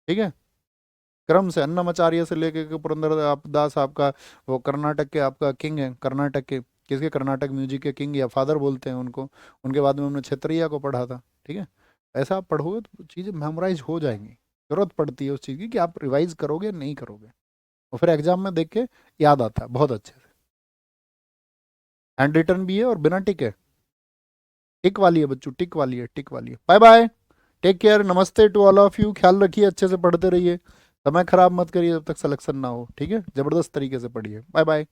ठीक है। क्रम से अन्नमाचार्य से लेके के पुरंदर आप दास आपका, वो कर्नाटक के आपका किंग है, कर्नाटक के किसके, कर्नाटक म्यूजिक के किंग या फादर बोलते हैं उनको। उनके बाद में हमने क्षेत्रिया को पढ़ा था, ठीक है। ऐसा आप पढ़ोगे तो चीज़ें मेमोराइज हो जाएंगी। जरूरत पड़ती है उस चीज़ की कि आप रिवाइज करोगे नहीं करोगे, और फिर एग्जाम में देख के याद आता है बहुत अच्छे से। हैंड रिटन भी है और बिना टिक है, टिक वाली है बच्चों, टिक वाली है, टिक वाली है। बाय बाय, टेक केयर, नमस्ते टू ऑल ऑफ यू, ख्याल रखिए, अच्छे से पढ़ते रहिए, समय खराब मत करिए जब तक सिलेक्शन ना हो, ठीक है, जबरदस्त तरीके से पढ़िए। Bye bye.